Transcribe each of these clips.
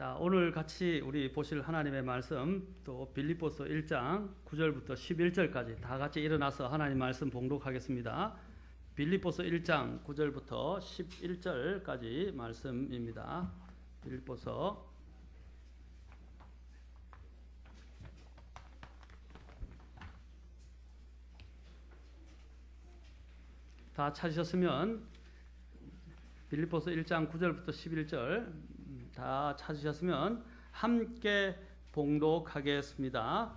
자, 오늘 같이 우리 보실 하나님의 말씀 또 빌립보서 1장 9절부터 11절까지 다 같이 일어나서 하나님 말씀 봉독하겠습니다. 빌립보서 1장 9절부터 11절까지 말씀입니다. 빌립보서 다 찾으셨으면 빌립보서 1장 9절부터 11절 다 찾으셨으면 함께 봉독하겠습니다.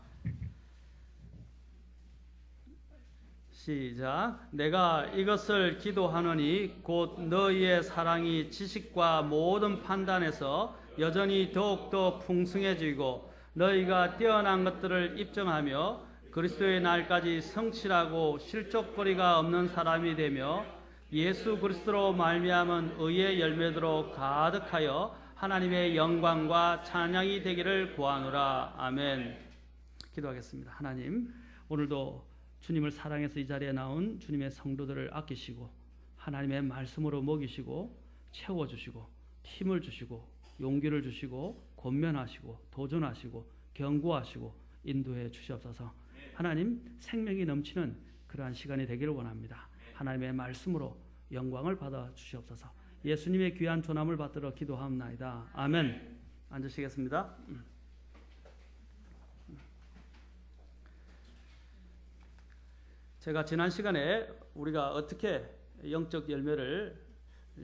시작. 내가 이것을 기도하노니 곧 너희의 사랑이 지식과 모든 판단에서 여전히 더욱더 풍성해지고 너희가 뛰어난 것들을 입증하며 그리스도의 날까지 성실하고 실족거리가 없는 사람이 되며 예수 그리스도로 말미암은 의의 열매대로 가득하여 하나님의 영광과 찬양이 되기를 구하노라. 아멘. 기도하겠습니다. 하나님, 오늘도 주님을 사랑해서 이 자리에 나온 주님의 성도들을 아끼시고 하나님의 말씀으로 먹이시고 채워주시고 힘을 주시고 용기를 주시고 권면하시고 도전하시고 경고하시고 인도해 주시옵소서. 하나님, 생명이 넘치는 그러한 시간이 되기를 원합니다. 하나님의 말씀으로 영광을 받아 주시옵소서. 예수님의 귀한 존함을 받들어 기도하옵나이다. 아멘. 앉으시겠습니다. 제가 지난 시간에 우리가 어떻게 영적 열매를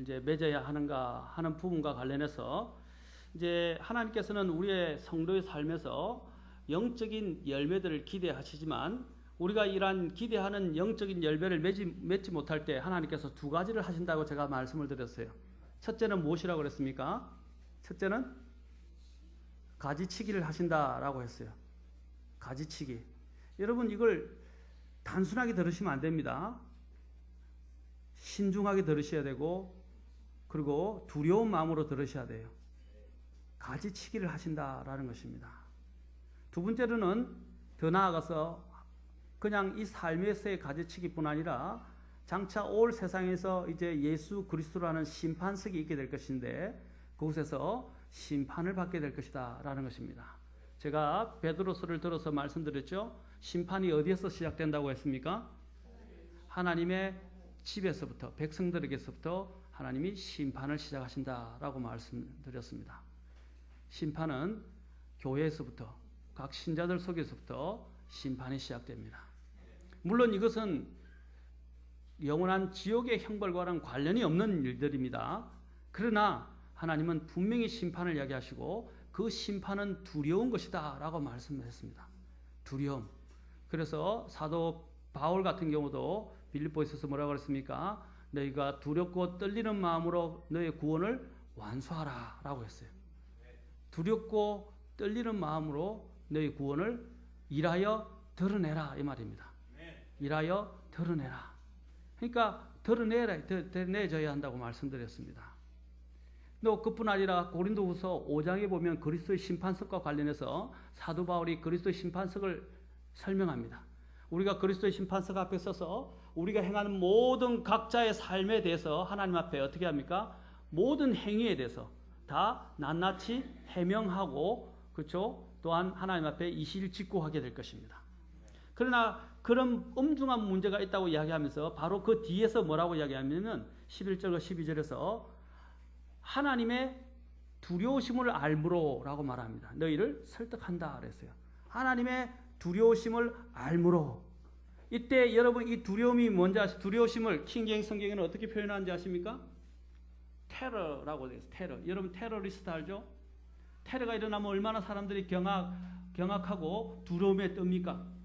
이제 맺어야 하는가 하는 부분과 관련해서 이제 하나님께서는 우리의 성도의 삶에서 영적인 열매들을 기대하시지만 우리가 이러한 기대하는 영적인 열매를 맺지 못할 때 하나님께서 두 가지를 하신다고 제가 말씀을 드렸어요. 첫째는 무엇이라고 그랬습니까? 첫째는 가지치기를 하신다라고 했어요. 가지치기. 여러분, 이걸 단순하게 들으시면 안 됩니다. 신중하게 들으셔야 되고 그리고 두려운 마음으로 들으셔야 돼요. 가지치기를 하신다라는 것입니다. 두 번째로는 더 나아가서 그냥 이 삶에서의 가지치기뿐 아니라 장차 올 세상에서 이제 예수 그리스도라는 심판석이 있게 될 것인데 그곳에서 심판을 받게 될 것이다 라는 것입니다. 제가 베드로서를 들어서 말씀드렸죠. 심판이 어디에서 시작된다고 했습니까? 하나님의 집에서부터, 백성들에게서부터 하나님이 심판을 시작하신다라고 말씀드렸습니다. 심판은 교회에서부터, 각 신자들 속에서부터 심판이 시작됩니다. 물론 이것은 영원한 지옥의 형벌과는 관련이 없는 일들입니다. 그러나 하나님은 분명히 심판을 이야기하시고 그 심판은 두려운 것이다 라고 말씀했습니다. 두려움. 그래서 사도 바울 같은 경우도 빌립보에서 뭐라고 그랬습니까? 너희가 두렵고 떨리는 마음으로 너희 구원을 완수하라 라고 했어요. 두렵고 떨리는 마음으로 너희 구원을 일하여 드러내라 이 말입니다. 일하여 드러내라. 그러니까 드러내져야 한다고 말씀드렸습니다. 또 그뿐 아니라 고린도후서 5장에 보면 그리스도의 심판석과 관련해서 사도 바울이 그리스도의 심판석을 설명합니다. 우리가 그리스도의 심판석 앞에 서서 우리가 행하는 모든 각자의 삶에 대해서 하나님 앞에 어떻게 합니까? 모든 행위에 대해서 다 낱낱이 해명하고 그렇죠? 또한 하나님 앞에 이실직고하게 될 것입니다. 그러나 그런 엄중한 문제가 있다고 이야기하면서 바로 그 뒤에서 뭐라고 이야기하냐면 11절과 12절에서 하나님의 두려우심을 알므로 라고 말합니다. 너희를 설득한다 그랬어요. 하나님의 두려우심을 알므로. 이때 여러분 이 두려움이 뭔지 아시죠? 두려우심을 킹제임스 성경에는 어떻게 표현하는지 아십니까? 테러라고 되어 있어요. 테러. 여러분 테러리스트 알죠? 테러가 일어나면 얼마나 사람들이 경악하고 두려움에 뜹니까?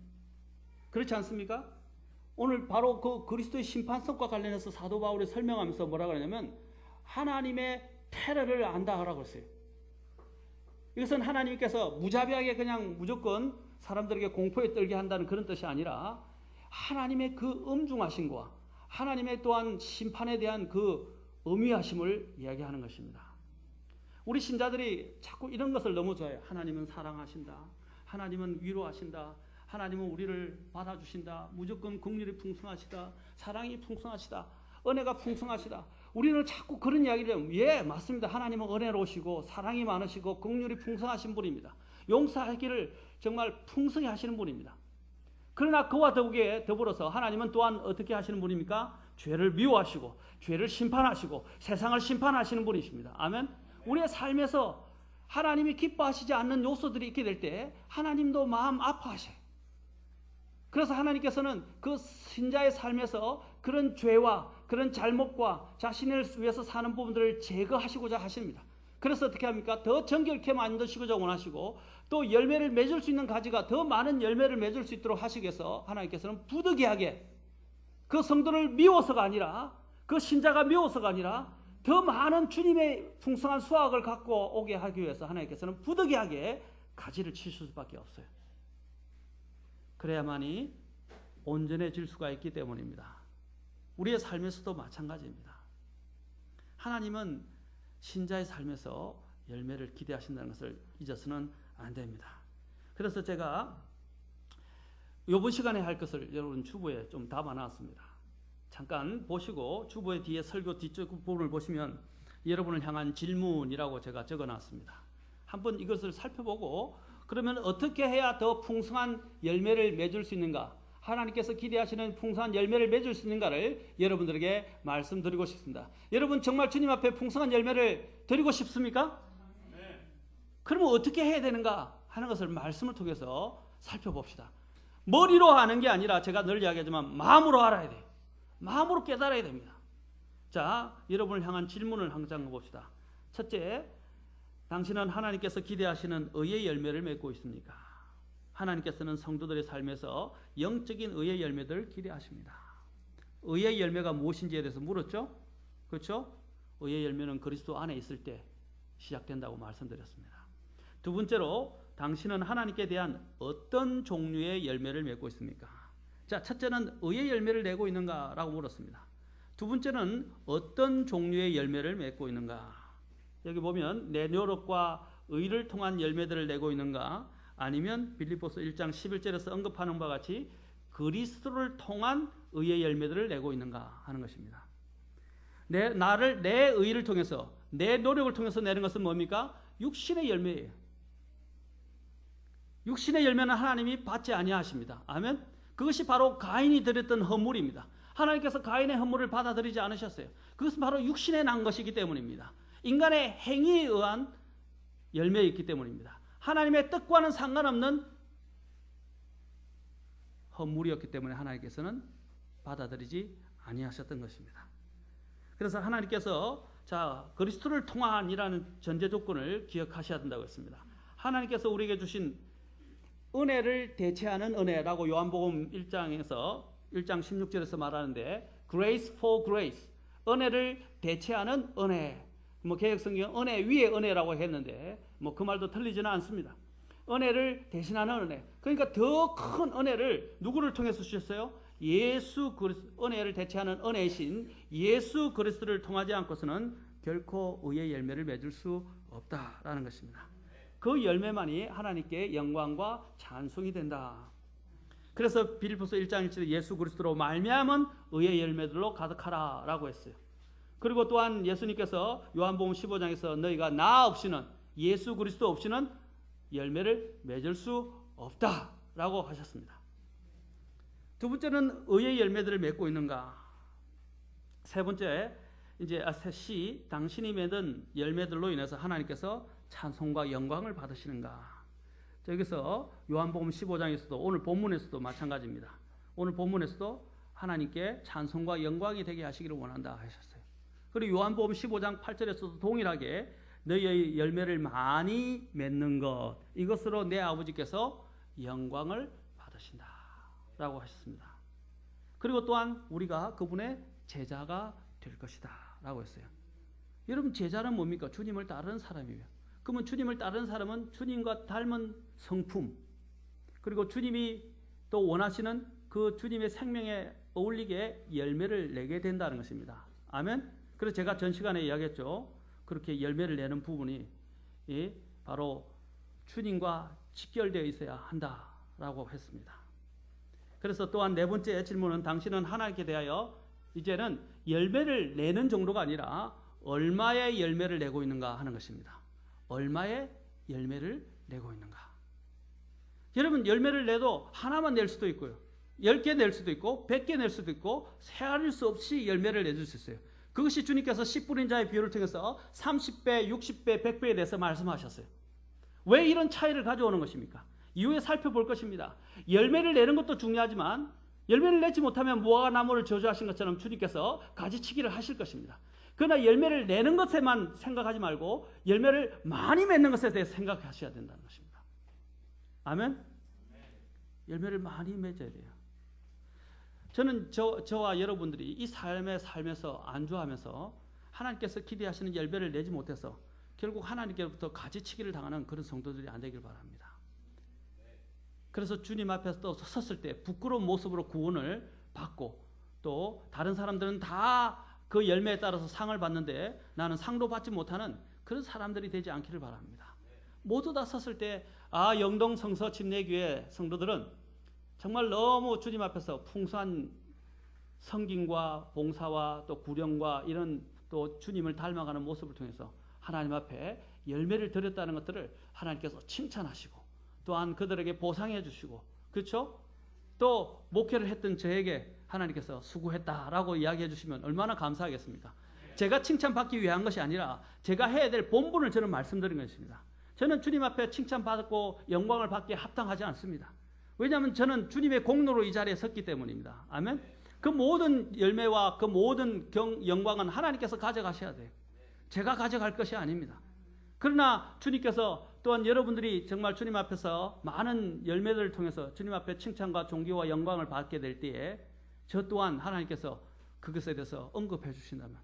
그렇지 않습니까? 오늘 바로 그 그리스도의 심판석과 관련해서 사도 바울이 설명하면서 뭐라고 하냐면 하나님의 테러를 안다 하라고 했어요. 이것은 하나님께서 무자비하게 그냥 무조건 사람들에게 공포에 떨게 한다는 그런 뜻이 아니라 하나님의 그 엄중하심과 하나님의 또한 심판에 대한 그 엄위하심을 이야기하는 것입니다. 우리 신자들이 자꾸 이런 것을 너무 좋아해요. 하나님은 사랑하신다. 하나님은 위로하신다. 하나님은 우리를 받아주신다. 무조건 긍휼이 풍성하시다. 사랑이 풍성하시다. 은혜가 풍성하시다. 우리는 자꾸 그런 이야기를 해요. 예, 맞습니다. 하나님은 은혜로우시고 사랑이 많으시고 긍휼이 풍성하신 분입니다. 용서하기를 정말 풍성히 하시는 분입니다. 그러나 그와 더불어서 하나님은 또한 어떻게 하시는 분입니까? 죄를 미워하시고 죄를 심판하시고 세상을 심판하시는 분이십니다. 아멘. 우리의 삶에서 하나님이 기뻐하시지 않는 요소들이 있게 될 때 하나님도 마음 아파하셔요. 그래서 하나님께서는 그 신자의 삶에서 그런 죄와 그런 잘못과 자신을 위해서 사는 부분들을 제거하시고자 하십니다. 그래서 어떻게 합니까? 더 정결케 만드시고자 원하시고 또 열매를 맺을 수 있는 가지가 더 많은 열매를 맺을 수 있도록 하시기 위해서 하나님께서는 부득이하게 그 성도를 미워서가 아니라 그 신자가 미워서가 아니라 더 많은 주님의 풍성한 수확을 갖고 오게 하기 위해서 하나님께서는 부득이하게 가지를 치실 수밖에 없어요. 그래야만이 온전해질 수가 있기 때문입니다. 우리의 삶에서도 마찬가지입니다. 하나님은 신자의 삶에서 열매를 기대하신다는 것을 잊어서는 안 됩니다. 그래서 제가 이번 시간에 할 것을 여러분 주보에 좀 담아놨습니다. 잠깐 보시고 주보의 뒤에 설교 뒤쪽 부분을 보시면 여러분을 향한 질문이라고 제가 적어놨습니다. 한번 이것을 살펴보고 그러면 어떻게 해야 더 풍성한 열매를 맺을 수 있는가? 하나님께서 기대하시는 풍성한 열매를 맺을 수 있는가를 여러분들에게 말씀드리고 싶습니다. 여러분 정말 주님 앞에 풍성한 열매를 드리고 싶습니까? 네. 그러면 어떻게 해야 되는가 하는 것을 말씀을 통해서 살펴봅시다. 머리로 하는 게 아니라 제가 늘 이야기하지만 마음으로 알아야 돼요. 마음으로 깨달아야 됩니다. 자, 여러분을 향한 질문을 항상 봅시다. 첫째, 당신은 하나님께서 기대하시는 의의 열매를 맺고 있습니까? 하나님께서는 성도들의 삶에서 영적인 의의 열매들을 기대하십니다. 의의 열매가 무엇인지에 대해서 물었죠? 그렇죠? 의의 열매는 그리스도 안에 있을 때 시작된다고 말씀드렸습니다. 두 번째로 당신은 하나님께 대한 어떤 종류의 열매를 맺고 있습니까? 자, 첫째는 의의 열매를 내고 있는가라고 물었습니다. 두 번째는 어떤 종류의 열매를 맺고 있는가? 여기 보면 내 노력과 의를 통한 열매들을 내고 있는가? 아니면 빌립보서 1장 11절에서 언급하는 바와 같이 그리스도를 통한 의의 열매들을 내고 있는가 하는 것입니다. 내 의를 통해서 내 노력을 통해서 내는 것은 뭡니까? 육신의 열매예요. 육신의 열매는 하나님이 받지 아니하십니다. 아멘. 그것이 바로 가인이 드렸던 헌물입니다. 하나님께서 가인의 헌물을 받아들이지 않으셨어요. 그것은 바로 육신에 난 것이기 때문입니다. 인간의 행위에 의한 열매였기 때문입니다. 하나님의 뜻과는 상관없는 헌물이었기 때문에 하나님께서는 받아들이지 아니하셨던 것입니다. 그래서 하나님께서 그리스도를 통한이라는 전제 조건을 기억하셔야 된다고 했습니다. 하나님께서 우리에게 주신 은혜를 대체하는 은혜라고 요한복음 1장 16절에서 말하는데 grace for grace, 은혜를 대체하는 은혜. 개역성경 은혜 위에 은혜라고 했는데 그 말도 틀리지는 않습니다. 은혜를 대신하는 은혜. 그러니까 더 큰 은혜를 누구를 통해서 주셨어요? 예수 그리스도, 은혜를 대체하는 은혜이신 예수 그리스도를 통하지 않고서는 결코 의의 열매를 맺을 수 없다라는 것입니다. 그 열매만이 하나님께 영광과 찬송이 된다. 그래서 빌립보서 1장 1절에 예수 그리스도로 말미암은 의의 열매들로 가득하라라고 했어요. 그리고 또한 예수님께서 요한복음 15장에서 너희가 나 없이는, 예수 그리스도 없이는 열매를 맺을 수 없다라고 하셨습니다. 두 번째는 의의 열매들을 맺고 있는가. 세 번째, C, 당신이 맺은 열매들로 인해서 하나님께서 찬송과 영광을 받으시는가. 여기서 요한복음 15장에서도 오늘 본문에서도 마찬가지입니다. 오늘 본문에서도 하나님께 찬송과 영광이 되게 하시기를 원한다 하셨어요. 그리고 요한복음 15장 8절에서도 동일하게 너희의 열매를 많이 맺는 것, 이것으로 내 아버지께서 영광을 받으신다 라고 하셨습니다. 그리고 또한 우리가 그분의 제자가 될 것이다 라고 했어요. 여러분, 제자는 뭡니까? 주님을 따르는 사람이에요. 그러면 주님을 따르는 사람은 주님과 닮은 성품, 그리고 주님이 또 원하시는 그 주님의 생명에 어울리게 열매를 내게 된다는 것입니다. 아멘. 그래서 제가 전 시간에 이야기했죠. 그렇게 열매를 내는 부분이 바로 주님과 직결되어 있어야 한다라고 했습니다. 그래서 또한 네 번째 질문은 당신은 하나님께 대하여 이제는 열매를 내는 정도가 아니라 얼마의 열매를 내고 있는가 하는 것입니다. 얼마의 열매를 내고 있는가. 여러분 열매를 내도 하나만 낼 수도 있고요. 10개 낼 수도 있고 100개 낼 수도 있고 세할 수 없이 열매를 내줄 수 있어요. 그것이 주님께서 씨 뿌린 자의 비유를 통해서 30배, 60배, 100배에 대해서 말씀하셨어요. 왜 이런 차이를 가져오는 것입니까? 이후에 살펴볼 것입니다. 열매를 내는 것도 중요하지만 열매를 내지 못하면 무화과 나무를 저주하신 것처럼 주님께서 가지치기를 하실 것입니다. 그러나 열매를 내는 것에만 생각하지 말고 열매를 많이 맺는 것에 대해서 생각하셔야 된다는 것입니다. 아멘? 열매를 많이 맺어야 돼요. 저는 저와 여러분들이 이 삶에 살면서 안주하면서 하나님께서 기대하시는 열매를 내지 못해서 결국 하나님께로부터 가지치기를 당하는 그런 성도들이 안 되길 바랍니다. 그래서 주님 앞에서 또 섰을 때 부끄러운 모습으로 구원을 받고 또 다른 사람들은 다 그 열매에 따라서 상을 받는데 나는 상도 받지 못하는 그런 사람들이 되지 않기를 바랍니다. 모두 다 섰을 때 영동 성서 침례교회 성도들은 정말 너무 주님 앞에서 풍성한 성김과 봉사와 또 구령과 이런 또 주님을 닮아가는 모습을 통해서 하나님 앞에 열매를 드렸다는 것들을 하나님께서 칭찬하시고 또한 그들에게 보상해 주시고 그렇죠? 또 목회를 했던 저에게 하나님께서 수고했다라고 이야기해 주시면 얼마나 감사하겠습니까? 제가 칭찬받기 위한 것이 아니라 제가 해야 될 본분을 저는 말씀드린 것입니다. 저는 주님 앞에 칭찬받고 영광을 받기에 합당하지 않습니다. 왜냐하면 저는 주님의 공로로 이 자리에 섰기 때문입니다. 아멘? 그 모든 열매와 그 모든 영광은 하나님께서 가져가셔야 돼요. 제가 가져갈 것이 아닙니다. 그러나 주님께서 또한 여러분들이 정말 주님 앞에서 많은 열매들을 통해서 주님 앞에 칭찬과 존귀와 영광을 받게 될 때에 저 또한 하나님께서 그것에 대해서 언급해 주신다면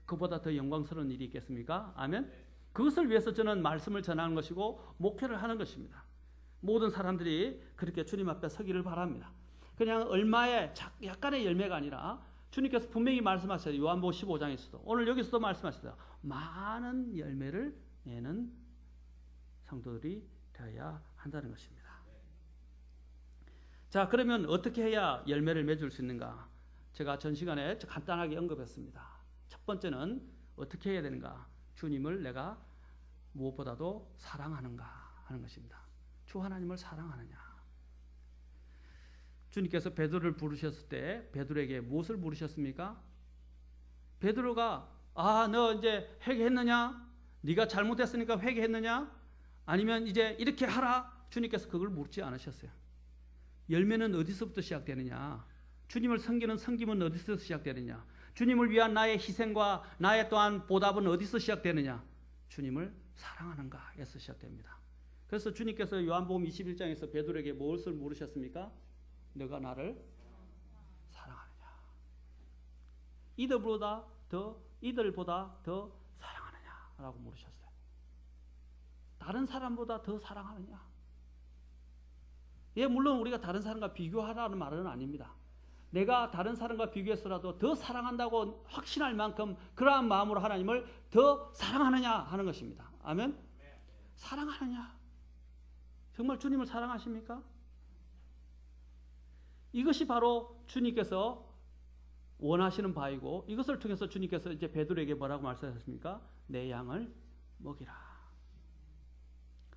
그보다 더 영광스러운 일이 있겠습니까? 아멘? 그것을 위해서 저는 말씀을 전하는 것이고 목회를 하는 것입니다. 모든 사람들이 그렇게 주님 앞에 서기를 바랍니다. 그냥 얼마의 약간의 열매가 아니라 주님께서 분명히 말씀하셨어요. 요한복음 15장에서도 오늘 여기서도 말씀하셨어요. 많은 열매를 내는 성도들이 되어야 한다는 것입니다. 자, 그러면 어떻게 해야 열매를 맺을 수 있는가? 제가 전 시간에 간단하게 언급했습니다. 첫 번째는 어떻게 해야 되는가? 주님을 내가 무엇보다도 사랑하는가 하는 것입니다. 주 하나님을 사랑하느냐. 주님께서 베드로를 부르셨을 때 베드로에게 무엇을 물으셨습니까? 베드로가 너 이제 회개했느냐? 네가 잘못했으니까 회개했느냐? 아니면 이제 이렇게 하라? 주님께서 그걸 묻지 않으셨어요. 열매는 어디서부터 시작되느냐? 주님을 섬기는 섬김은 어디서 시작되느냐? 주님을 위한 나의 희생과 나의 또한 보답은 어디서 시작되느냐? 주님을 사랑하는가에서 시작됩니다. 그래서 주님께서 요한복음 21장에서 베드로에게 무엇을 물으셨습니까? 너가 나를 사랑하느냐? 이들보다 더 사랑하느냐? 라고 물으셨어요. 다른 사람보다 더 사랑하느냐? 예, 물론 우리가 다른 사람과 비교하라는 말은 아닙니다. 내가 다른 사람과 비교해서라도 더 사랑한다고 확신할 만큼 그러한 마음으로 하나님을 더 사랑하느냐 하는 것입니다. 아멘? 사랑하느냐? 정말 주님을 사랑하십니까? 이것이 바로 주님께서 원하시는 바이고 이것을 통해서 주님께서 이제 베드로에게 뭐라고 말씀하셨습니까? 내 양을 먹이라.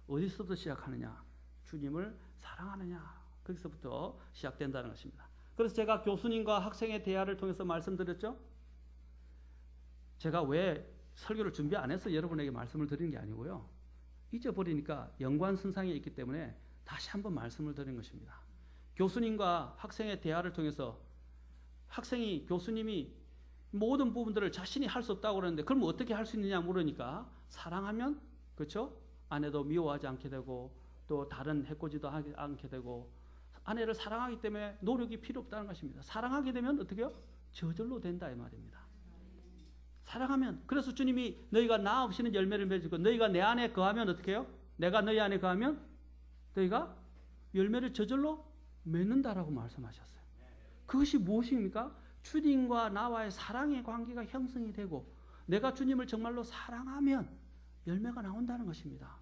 어디서부터 시작하느냐? 주님을 사랑하느냐? 거기서부터 시작된다는 것입니다. 그래서 제가 교수님과 학생의 대화를 통해서 말씀드렸죠. 제가 왜 설교를 준비 안 해서 여러분에게 말씀을 드리는 게 아니고요. 잊어버리니까 연관선상에 있기 때문에 다시 한번 말씀을 드린 것입니다. 교수님과 학생의 대화를 통해서 교수님이 모든 부분들을 자신이 할 수 없다고 그러는데 그럼 어떻게 할 수 있느냐 물으니까 사랑하면 그렇죠? 아내도 미워하지 않게 되고 또 다른 해코지도 하지 않게 되고 아내를 사랑하기 때문에 노력이 필요 없다는 것입니다. 사랑하게 되면 어떻게 해요? 저절로 된다 이 말입니다. 사랑하면 그래서 주님이 너희가 나 없이는 열매를 맺고 너희가 내 안에 거하면 어떻게 해요? 내가 너희 안에 거하면 너희가 열매를 저절로 맺는다라고 말씀하셨어요. 그것이 무엇입니까? 주님과 나와의 사랑의 관계가 형성이 되고 내가 주님을 정말로 사랑하면 열매가 나온다는 것입니다.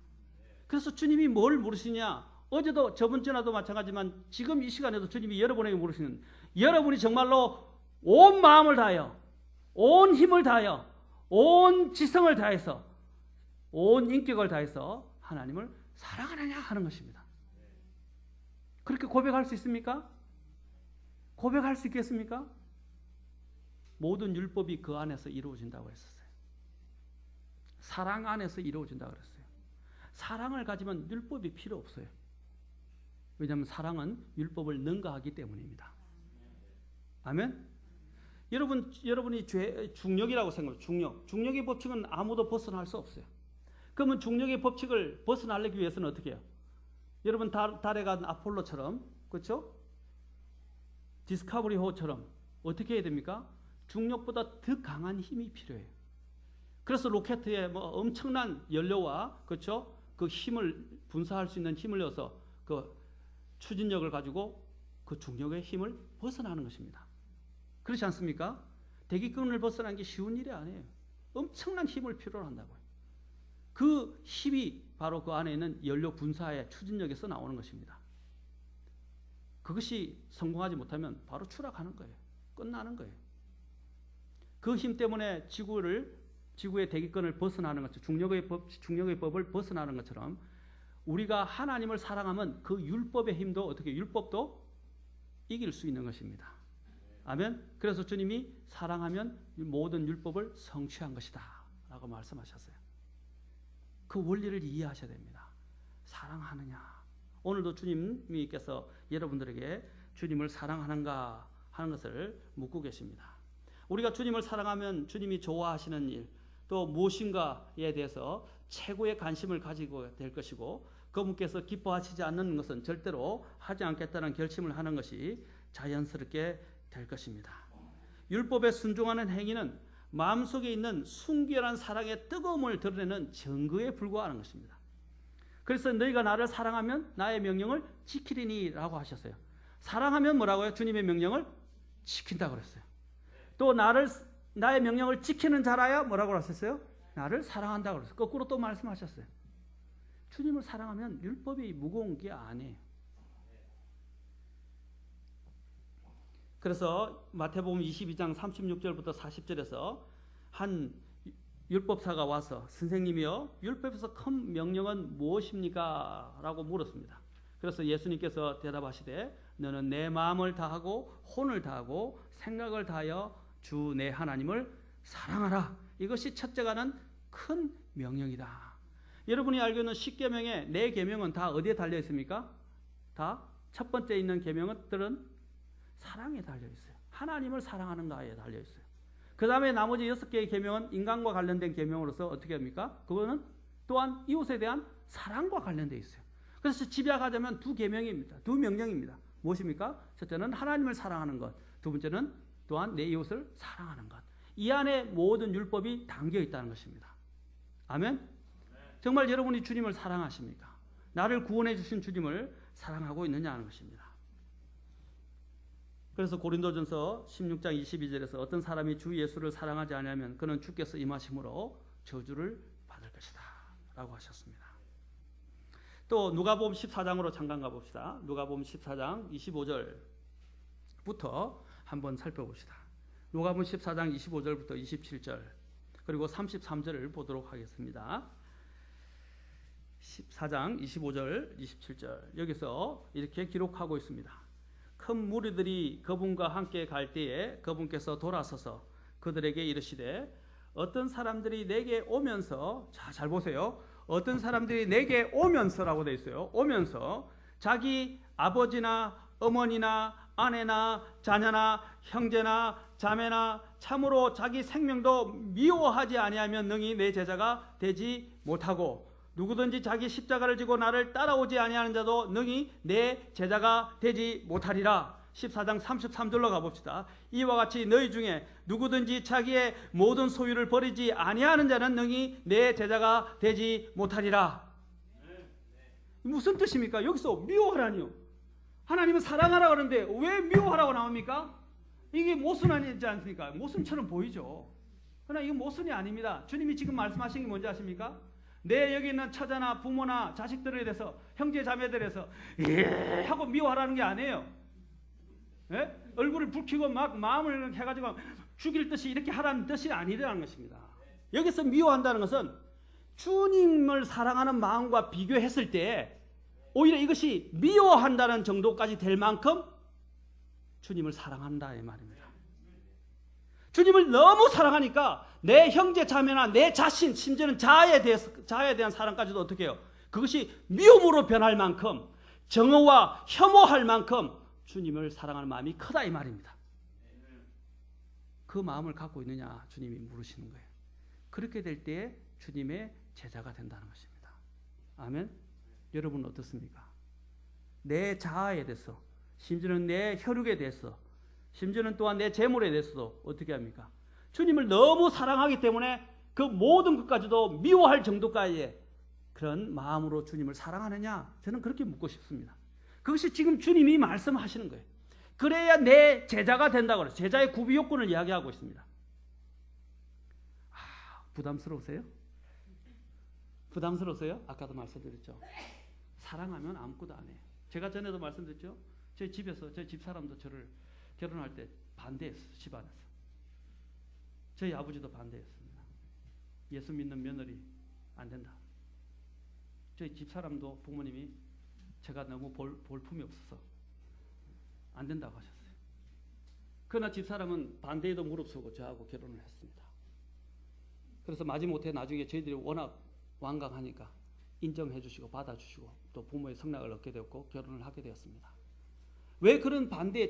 그래서 주님이 뭘 물으시냐? 어제도 저번 주나도 마찬가지지만 지금 이 시간에도 주님이 여러분에게 물으시는 여러분이 정말로 온 마음을 다하여, 온 힘을 다하여, 온 지성을 다해서, 온 인격을 다해서 하나님을 사랑하느냐 하는 것입니다. 그렇게 고백할 수 있습니까? 고백할 수 있겠습니까? 모든 율법이 그 안에서 이루어진다고 했었어요. 사랑 안에서 이루어진다고 그랬어요. 사랑을 가지면 율법이 필요 없어요. 왜냐하면 사랑은 율법을 능가하기 때문입니다. 아멘? 여러분이 중력이라고 생각해요. 중력의 법칙은 아무도 벗어날 수 없어요. 그러면 중력의 법칙을 벗어나기 위해서는 어떻게 해요? 여러분 달에 간 아폴로처럼, 그렇죠? 디스커버리호처럼 어떻게 해야 됩니까? 중력보다 더 강한 힘이 필요해요. 그래서 로켓에 뭐 엄청난 연료와, 그렇죠? 그 힘을 분사할 수 있는 힘을 넣어서 그 추진력을 가지고 그 중력의 힘을 벗어나는 것입니다. 그렇지 않습니까? 대기권을 벗어나는 게 쉬운 일이 아니에요. 엄청난 힘을 필요로 한다고요. 그 힘이 바로 그 안에 있는 연료 분사의 추진력에서 나오는 것입니다. 그것이 성공하지 못하면 바로 추락하는 거예요. 끝나는 거예요. 그 힘 때문에 지구의 대기권을 벗어나는 것처럼, 중력의 법을 벗어나는 것처럼 우리가 하나님을 사랑하면 그 율법의 힘도 어떻게, 율법도 이길 수 있는 것입니다. 아멘. 그래서 주님이 사랑하면 모든 율법을 성취한 것이다 라고 말씀하셨어요. 그 원리를 이해하셔야 됩니다. 사랑하느냐. 오늘도 주님께서 여러분들에게 주님을 사랑하는가 하는 것을 묻고 계십니다. 우리가 주님을 사랑하면 주님이 좋아하시는 일, 또 무엇인가에 대해서 최고의 관심을 가지고 될 것이고, 그분께서 기뻐하시지 않는 것은 절대로 하지 않겠다는 결심을 하는 것이 자연스럽게 될 것입니다. 율법에 순종하는 행위는 마음속에 있는 순결한 사랑의 뜨거움을 드러내는 증거에 불과하는 것입니다. 그래서 너희가 나를 사랑하면 나의 명령을 지키리니 라고 하셨어요. 사랑하면 뭐라고요? 주님의 명령을 지킨다고 그랬어요. 또 나의 명령을 지키는 자라야 뭐라고 하셨어요? 나를 사랑한다고 그랬어요. 거꾸로 또 말씀하셨어요. 주님을 사랑하면 율법이 무거운 게 아니에요. 그래서 마태복음 22장 36절부터 40절에서 한 율법사가 와서 선생님이요, 율법에서 큰 명령은 무엇입니까? 라고 물었습니다. 그래서 예수님께서 대답하시되 너는 내 마음을 다하고 혼을 다하고 생각을 다하여 주 내 하나님을 사랑하라. 이것이 첫째가는 큰 명령이다. 여러분이 알고 있는 10계명의 4계명은 다 어디에 달려 있습니까? 다 첫 번째 있는 계명들은 사랑에 달려 있어요. 하나님을 사랑하는 가에 달려 있어요. 그 다음에 나머지 6개의 계명은 인간과 관련된 계명으로서 어떻게 합니까? 그거는 또한 이웃에 대한 사랑과 관련되어 있어요. 그래서 집약하자면 2계명입니다. 2명령입니다. 무엇입니까? 첫째는 하나님을 사랑하는 것, 두 번째는 또한 내 이웃을 사랑하는 것. 이 안에 모든 율법이 담겨 있다는 것입니다. 아멘? 정말 여러분이 주님을 사랑하십니까? 나를 구원해 주신 주님을 사랑하고 있느냐 하는 것입니다. 그래서 고린도전서 16장 22절에서 어떤 사람이 주 예수를 사랑하지 않으면 그는 주께서 임하심으로 저주를 받을 것이다 라고 하셨습니다. 또 누가복음 14장으로 잠깐 가봅시다. 누가복음 14장 25절부터 한번 살펴봅시다. 누가복음 14장 25절부터 27절 그리고 33절을 보도록 하겠습니다. 14장 25절 27절 여기서 이렇게 기록하고 있습니다. 큰 무리들이 그분과 함께 갈 때에 그분께서 돌아서서 그들에게 이르시되 어떤 사람들이 내게 오면서, 자, 잘 보세요. 어떤 사람들이 내게 오면서라고 되어 있어요. 오면서 자기 아버지나 어머니나 아내나 자녀나 형제나 자매나 참으로 자기 생명도 미워하지 아니하면 능히 내 제자가 되지 못하고 누구든지 자기 십자가를 지고 나를 따라오지 아니하는 자도 능히 내 제자가 되지 못하리라. 14장 33절로 가봅시다. 이와 같이 너희 중에 누구든지 자기의 모든 소유를 버리지 아니하는 자는 능히 내 제자가 되지 못하리라. 무슨 뜻입니까? 여기서 미워하라니요. 하나님은 사랑하라 그러는데 왜 미워하라고 나옵니까? 이게 모순 아니지 않습니까? 모순처럼 보이죠. 그러나 이건 모순이 아닙니다. 주님이 지금 말씀하신 게 뭔지 아십니까? 내 여기 있는 처자나 부모나 자식들에 대해서 형제 자매들에 대해서 하고 미워하라는 게 아니에요. 예? 얼굴을 붉히고 막 마음을 해가지고 죽일 듯이 이렇게 하라는 뜻이 아니라는 것입니다. 여기서 미워한다는 것은 주님을 사랑하는 마음과 비교했을 때 오히려 이것이 미워한다는 정도까지 될 만큼 주님을 사랑한다 이 말입니다. 주님을 너무 사랑하니까 내 형제 자매나 내 자신 심지어는 자아에 대한 사랑까지도 어떻게 해요? 그것이 미움으로 변할 만큼 정오와 혐오할 만큼 주님을 사랑하는 마음이 크다 이 말입니다. 그 마음을 갖고 있느냐 주님이 물으시는 거예요. 그렇게 될 때 주님의 제자가 된다는 것입니다. 아멘. 여러분은 어떻습니까? 내 자아에 대해서 심지어는 내 혈육에 대해서 심지어는 또한 내 재물에 대해서도 어떻게 합니까? 주님을 너무 사랑하기 때문에 그 모든 것까지도 미워할 정도까지의 그런 마음으로 주님을 사랑하느냐? 저는 그렇게 묻고 싶습니다. 그것이 지금 주님이 말씀하시는 거예요. 그래야 내 제자가 된다고 그래요. 제자의 구비 요건을 이야기하고 있습니다. 부담스러우세요? 부담스러우세요? 아까도 말씀드렸죠. 사랑하면 아무것도 안 해요. 제가 전에도 말씀드렸죠. 제 집에서 제 집사람도 저를 결혼할 때 반대했어요. 집안에서. 저희 아버지도 반대했습니다. 예수 믿는 며느리 안 된다. 저희 집사람도 부모님이 제가 너무 볼품이 없어서 안 된다고 하셨어요. 그러나 집사람은 반대에도 무릅쓰고 저하고 결혼을 했습니다. 그래서 마지못해 나중에 저희들이 워낙 완강하니까 인정해 주시고 받아주시고 또 부모의 성낙을 얻게 되었고 결혼을 하게 되었습니다. 왜 그런 반대에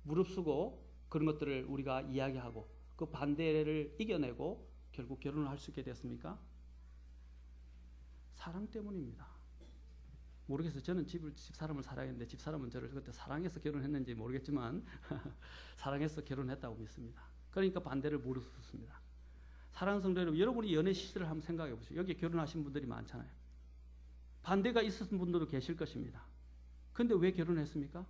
무릅쓰고 그런 것들을 우리가 이야기하고 그 반대를 이겨내고 결국 결혼을 할 수 있게 됐습니까? 사랑 때문입니다. 모르겠어요. 저는 집사람을 사랑했는데 집사람은 저를 그때 사랑해서 결혼했는지 모르겠지만 사랑해서 결혼했다고 믿습니다. 그러니까 반대를 무릅쓰습니다. 사랑하는 성도 여러분, 여러분이 연애 시절을 한번 생각해 보세요. 여기 결혼하신 분들이 많잖아요. 반대가 있었던 분들도 계실 것입니다. 그런데 왜 결혼했습니까?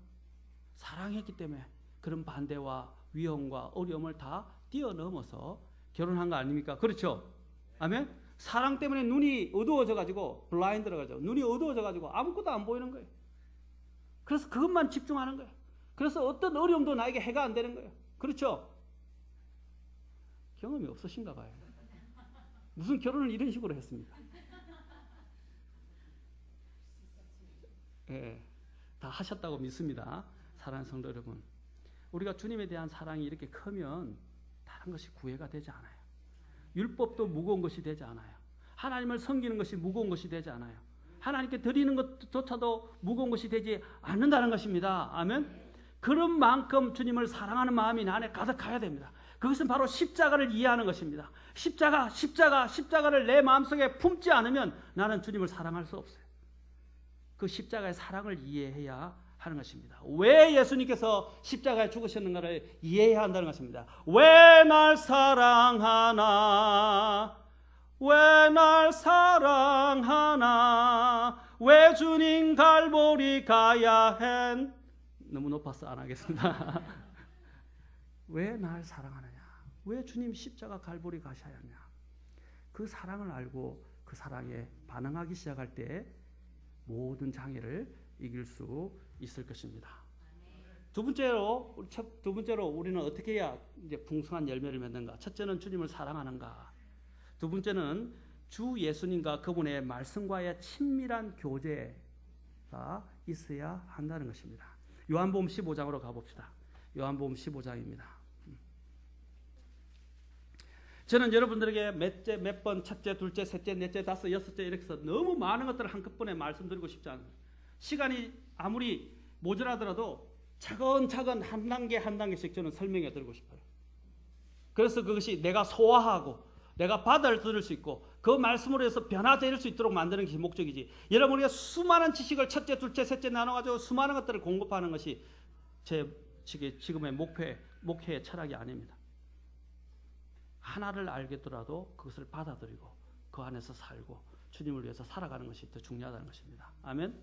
사랑했기 때문에 그런 반대와 위험과 어려움을 다 뛰어넘어서 결혼한 거 아닙니까? 그렇죠? 아멘? 사랑 때문에 눈이 어두워져가지고 블라인드라가지고 눈이 어두워져가지고 아무것도 안 보이는 거예요. 그래서 그것만 집중하는 거예요. 그래서 어떤 어려움도 나에게 해가 안 되는 거예요. 그렇죠? 경험이 없으신가 봐요. 무슨 결혼을 이런 식으로 했습니까? 예, 다 하셨다고 믿습니다. 사랑하는 성도 여러분, 우리가 주님에 대한 사랑이 이렇게 크면 다른 것이 구애가 되지 않아요. 율법도 무거운 것이 되지 않아요. 하나님을 섬기는 것이 무거운 것이 되지 않아요. 하나님께 드리는 것조차도 무거운 것이 되지 않는다는 것입니다. 아멘. 그런 만큼 주님을 사랑하는 마음이 내 안에 가득해야 됩니다. 그것은 바로 십자가를 이해하는 것입니다. 십자가를 내 마음속에 품지 않으면 나는 주님을 사랑할 수 없어요. 그 십자가의 사랑을 이해해야 하는 것입니다. 왜 예수님께서 십자가에 죽으셨는가를 이해해야 한다는 것입니다. 왜 날 사랑하나? 왜 날 사랑하나? 왜 주님 갈보리 가야 했? 너무 높아서 안 하겠습니다. 왜 날 사랑하느냐? 왜 주님 십자가 갈보리 가셔야 하냐? 그 사랑을 알고 그 사랑에 반응하기 시작할 때 모든 장애를 이길 수 있을 것입니다. 두 번째로 우리는 어떻게 해야 이제 풍성한 열매를 맺는가? 첫째는 주님을 사랑하는가? 두 번째는 주 예수님과 그분의 말씀과의 친밀한 교제가 있어야 한다는 것입니다. 요한복음 15장으로 가봅시다. 요한복음 15장입니다. 저는 여러분들에게 몇 번, 첫째, 둘째, 셋째, 넷째, 다섯, 여섯째 이렇게 해서 너무 많은 것들을 한꺼번에 말씀드리고 싶지 않아요. 시간이 아무리 모자라더라도 차근차근 한 단계 한 단계씩 저는 설명해 드리고 싶어요. 그래서 그것이 내가 소화하고 내가 받아들일 수 있고 그 말씀으로 해서 변화될 수 있도록 만드는 것이 목적이지. 여러분이 수많은 지식을 첫째, 둘째, 셋째 나눠가지고 수많은 것들을 공급하는 것이 제 지금의 목회의 철학이 아닙니다. 하나를 알겠더라도 그것을 받아들이고 그 안에서 살고 주님을 위해서 살아가는 것이 더 중요하다는 것입니다. 아멘.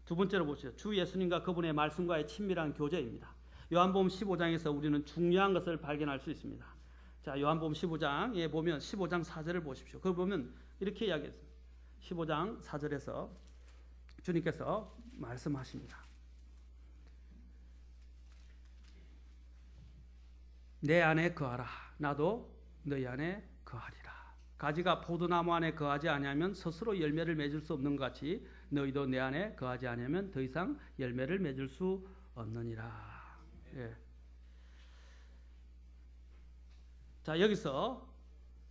두 번째로 보시죠. 주 예수님과 그분의 말씀과의 친밀한 교제입니다. 요한복음 15장에서 우리는 중요한 것을 발견할 수 있습니다. 자, 요한복음 15장에 보면 15장 4절을 보십시오. 그걸 보면 이렇게 이야기했어요. 15장 4절에서 주님께서 말씀하십니다. 내 안에 거하라. 나도 너희 안에 거하리라. 가지가 포도나무 안에 거하지 아니하면 스스로 열매를 맺을 수 없는 것 같이 너희도 내 안에 거하지 아니하면 더 이상 열매를 맺을 수 없느니라. 예. 자, 여기서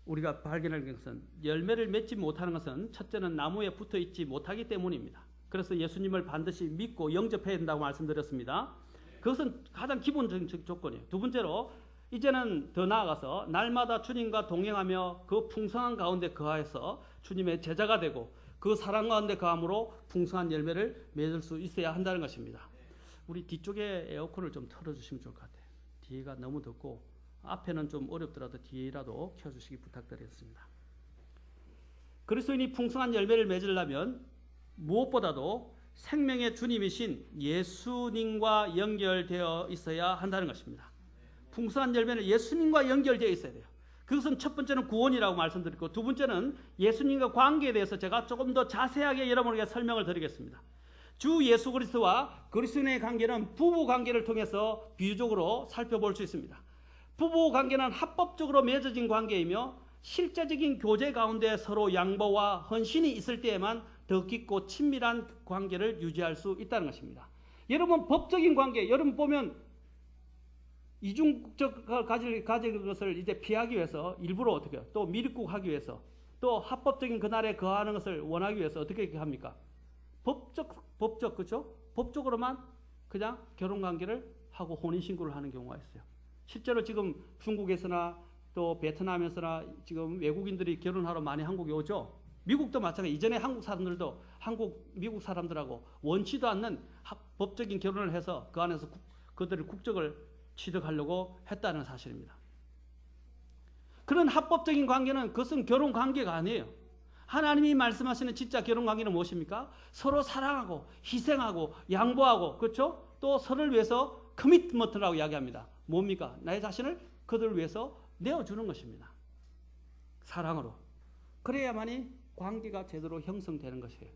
우리가 발견할 것은 열매를 맺지 못하는 것은 첫째는 나무에 붙어 있지 못하기 때문입니다. 그래서 예수님을 반드시 믿고 영접해야 된다고 말씀드렸습니다. 그것은 가장 기본적인 조건이에요. 두 번째로 이제는 더 나아가서 날마다 주님과 동행하며 그 풍성한 가운데 거하여서 주님의 제자가 되고 그 사랑 가운데 거함으로 풍성한 열매를 맺을 수 있어야 한다는 것입니다. 우리 뒤쪽에 에어컨을 좀 틀어주시면 좋을 것 같아요. 뒤가 너무 덥고 앞에는 좀 어렵더라도 뒤라도 켜주시기 부탁드리겠습니다. 그리스도인이 풍성한 열매를 맺으려면 무엇보다도 생명의 주님이신 예수님과 연결되어 있어야 한다는 것입니다. 풍성한 열매는 예수님과 연결되어 있어야 돼요. 그것은 첫 번째는 구원이라고 말씀드렸고 두 번째는 예수님과 관계에 대해서 제가 조금 더 자세하게 여러분에게 설명을 드리겠습니다. 주 예수 그리스도와 그리스도인의 관계는 부부 관계를 통해서 비유적으로 살펴볼 수 있습니다. 부부 관계는 합법적으로 맺어진 관계이며 실제적인 교제 가운데 서로 양보와 헌신이 있을 때에만 더 깊고 친밀한 관계를 유지할 수 있다는 것입니다. 여러분 법적인 관계, 여러분 보면 이중적 가질 것을 이제 피하기 위해서 일부러 어떻게 해요? 또 미립국하기 위해서 또 합법적인 그날에 거하는 것을 원하기 위해서 어떻게 합니까? 법적 그렇죠? 법적으로만 그냥 결혼 관계를 하고 혼인 신고를 하는 경우가 있어요. 실제로 지금 중국에서나 또 베트남에서나 지금 외국인들이 결혼하러 많이 한국에 오죠. 미국도 마찬가지. 이전에 한국 사람들도 미국 사람들하고 원치도 않는 법적인 결혼을 해서 그 안에서 그들의 국적을 취득하려고 했다는 사실입니다. 그런 합법적인 관계는 그것은 결혼 관계가 아니에요. 하나님이 말씀하시는 진짜 결혼 관계는 무엇입니까? 서로 사랑하고 희생하고 양보하고 그렇죠? 또 서로를 위해서 커미트먼트라고 이야기합니다. 뭡니까? 나의 자신을 그들을 위해서 내어주는 것입니다. 사랑으로. 그래야만이 관계가 제대로 형성되는 것이에요.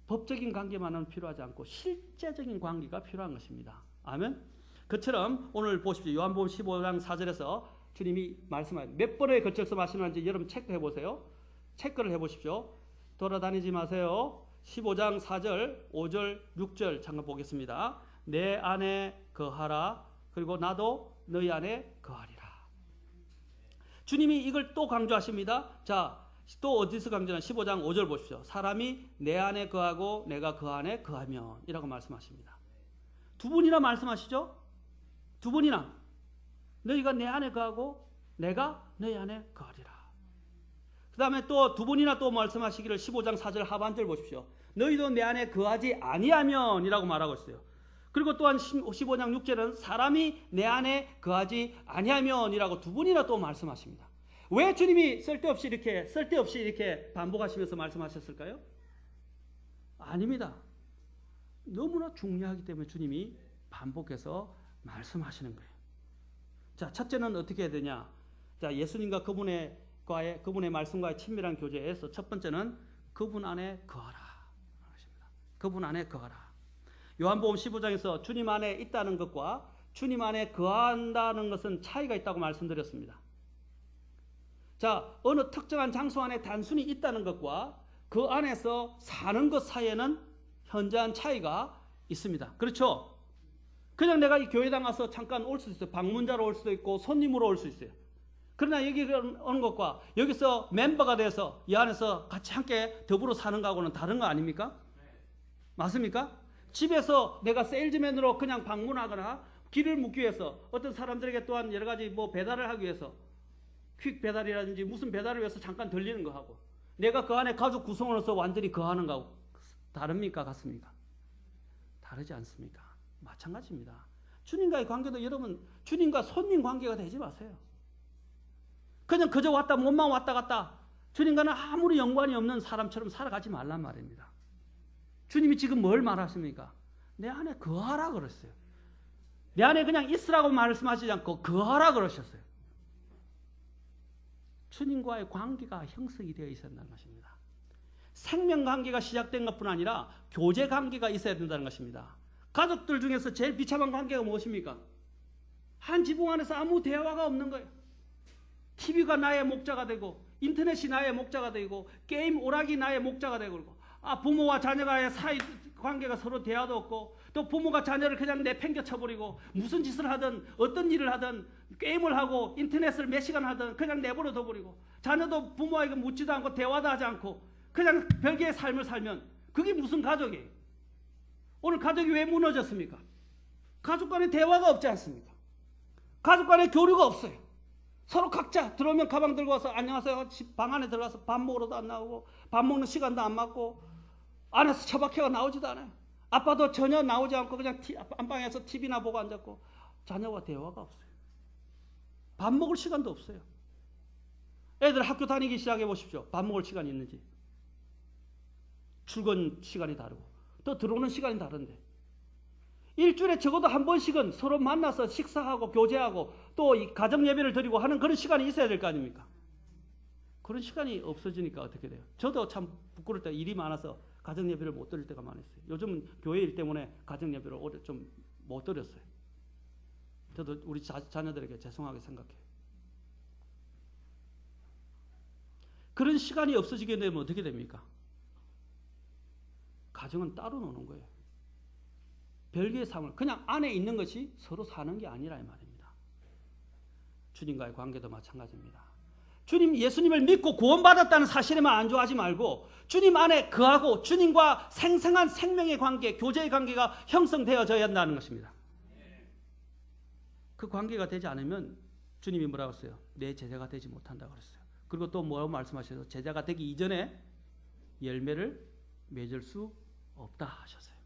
법적인 관계만은 필요하지 않고 실제적인 관계가 필요한 것입니다. 아멘. 그처럼 오늘 보십시오. 요한복음 15장 4절에서 주님이 말씀하신 몇 번에 걸쳐서 말씀하는지 여러분 체크해 보세요. 체크를 해 보십시오. 돌아다니지 마세요. 15장 4절, 5절, 6절 잠깐 보겠습니다. 내 안에 거하라. 그리고 나도 너희 안에 거하리라. 주님이 이걸 또 강조하십니다. 자, 또 어디서 강조하냐? 15장 5절 보십시오. 사람이 내 안에 거하고 내가 그 안에 거하면 이라고 말씀하십니다. 두 분이나 말씀하시죠? 두 분이나 너희가 내 안에 거하고 내가 너희 안에 거하리라. 그 다음에 또 두 분이나 또 말씀하시기를 15장 4절 하반절 보십시오. 너희도 내 안에 거하지 아니하면 이라고 말하고 있어요. 그리고 또한 15장 6절은 사람이 내 안에 거하지 아니하면 이라고 두 분이나 또 말씀하십니다. 왜 주님이 쓸데없이 이렇게 반복하시면서 말씀하셨을까요? 아닙니다. 너무나 중요하기 때문에 주님이 반복해서 말씀하시는 거예요. 자, 첫째는 어떻게 해야 되냐? 자, 예수님과 그분의 말씀과의 친밀한 교제에서 첫 번째는 그분 안에 거하라. 그분 안에 거하라. 요한복음 15장에서 주님 안에 있다는 것과 주님 안에 거한다는 것은 차이가 있다고 말씀드렸습니다. 자, 어느 특정한 장소 안에 단순히 있다는 것과 그 안에서 사는 것 사이에는 현저한 차이가 있습니다. 그렇죠? 그냥 내가 이 교회당 가서 잠깐 올 수 있어요. 방문자로 올 수도 있고 손님으로 올 수 있어요. 그러나 여기 오는 것과 여기서 멤버가 돼서 이 안에서 같이 함께 더불어 사는 거하고는 다른 거 아닙니까? 맞습니까? 집에서 내가 세일즈맨으로 그냥 방문하거나 길을 묻기 위해서 어떤 사람들에게 또한 여러 가지 배달을 하기 위해서 퀵 배달이라든지 무슨 배달을 위해서 잠깐 들리는 거 하고 내가 그 안에 가족 구성원으로서 완전히 거하는 거하고 다릅니까? 같습니까? 다르지 않습니까? 마찬가지입니다. 주님과의 관계도 여러분 주님과 손님 관계가 되지 마세요. 그냥 그저 왔다 몸만 왔다 갔다 주님과는 아무리 연관이 없는 사람처럼 살아가지 말란 말입니다. 주님이 지금 뭘 말하십니까? 내 안에 거하라 그랬어요. 내 안에 그냥 있으라고 말씀하시지 않고 거하라 그러셨어요. 주님과의 관계가 형성이 되어 있어야 한다는 것입니다. 생명 관계가 시작된 것뿐 아니라 교제 관계가 있어야 된다는 것입니다. 가족들 중에서 제일 비참한 관계가 무엇입니까? 한 지붕 안에서 아무 대화가 없는 거예요. TV가 나의 목자가 되고 인터넷이 나의 목자가 되고 게임 오락이 나의 목자가 되고 그러고 부모와 자녀가의 사이 관계가 서로 대화도 없고 또 부모가 자녀를 그냥 내팽겨 쳐버리고 무슨 짓을 하든 어떤 일을 하든 게임을 하고 인터넷을 몇 시간 하든 그냥 내버려 둬버리고 자녀도 부모에게 묻지도 않고 대화도 하지 않고 그냥 별개의 삶을 살면 그게 무슨 가족이에요? 오늘 가족이 왜 무너졌습니까? 가족 간에 대화가 없지 않습니까? 가족 간에 교류가 없어요. 서로 각자 들어오면 가방 들고 와서 안녕하세요. 방 안에 들어가서 밥 먹으러도 안 나오고 밥 먹는 시간도 안 맞고 안에서 처박혀가 나오지도 않아요. 아빠도 전혀 나오지 않고 그냥 안방에서 TV나 보고 앉았고 자녀와 대화가 없어요. 밥 먹을 시간도 없어요. 애들 학교 다니기 시작해 보십시오. 밥 먹을 시간이 있는지. 출근 시간이 다르고 또 들어오는 시간이 다른데 일주일에 적어도 한 번씩은 서로 만나서 식사하고 교제하고 또 이 가정 예배를 드리고 하는 그런 시간이 있어야 될 거 아닙니까? 그런 시간이 없어지니까 어떻게 돼요? 저도 참 부끄러울 때 일이 많아서 가정 예배를 못 드릴 때가 많았어요. 요즘은 교회 일 때문에 가정 예배를 오래 좀 못 드렸어요. 저도 우리 자녀들에게 죄송하게 생각해요. 그런 시간이 없어지게 되면 어떻게 됩니까? 가정은 따로 노는 거예요. 별개의 삶을 그냥 안에 있는 것이 서로 사는 게 아니라 이 말입니다. 주님과의 관계도 마찬가지입니다. 주님 예수님을 믿고 구원받았다는 사실에만 안주하지 말고 주님 안에 거하고 주님과 생생한 생명의 관계, 교제의 관계가 형성되어져야 한다는 것입니다. 그 관계가 되지 않으면 주님이 뭐라고 했어요? 내 제자가 되지 못한다고 그랬어요. 그리고 또 뭐라고 말씀하셔서 제자가 되기 이전에 열매를 맺을 수 없다 하셨어요.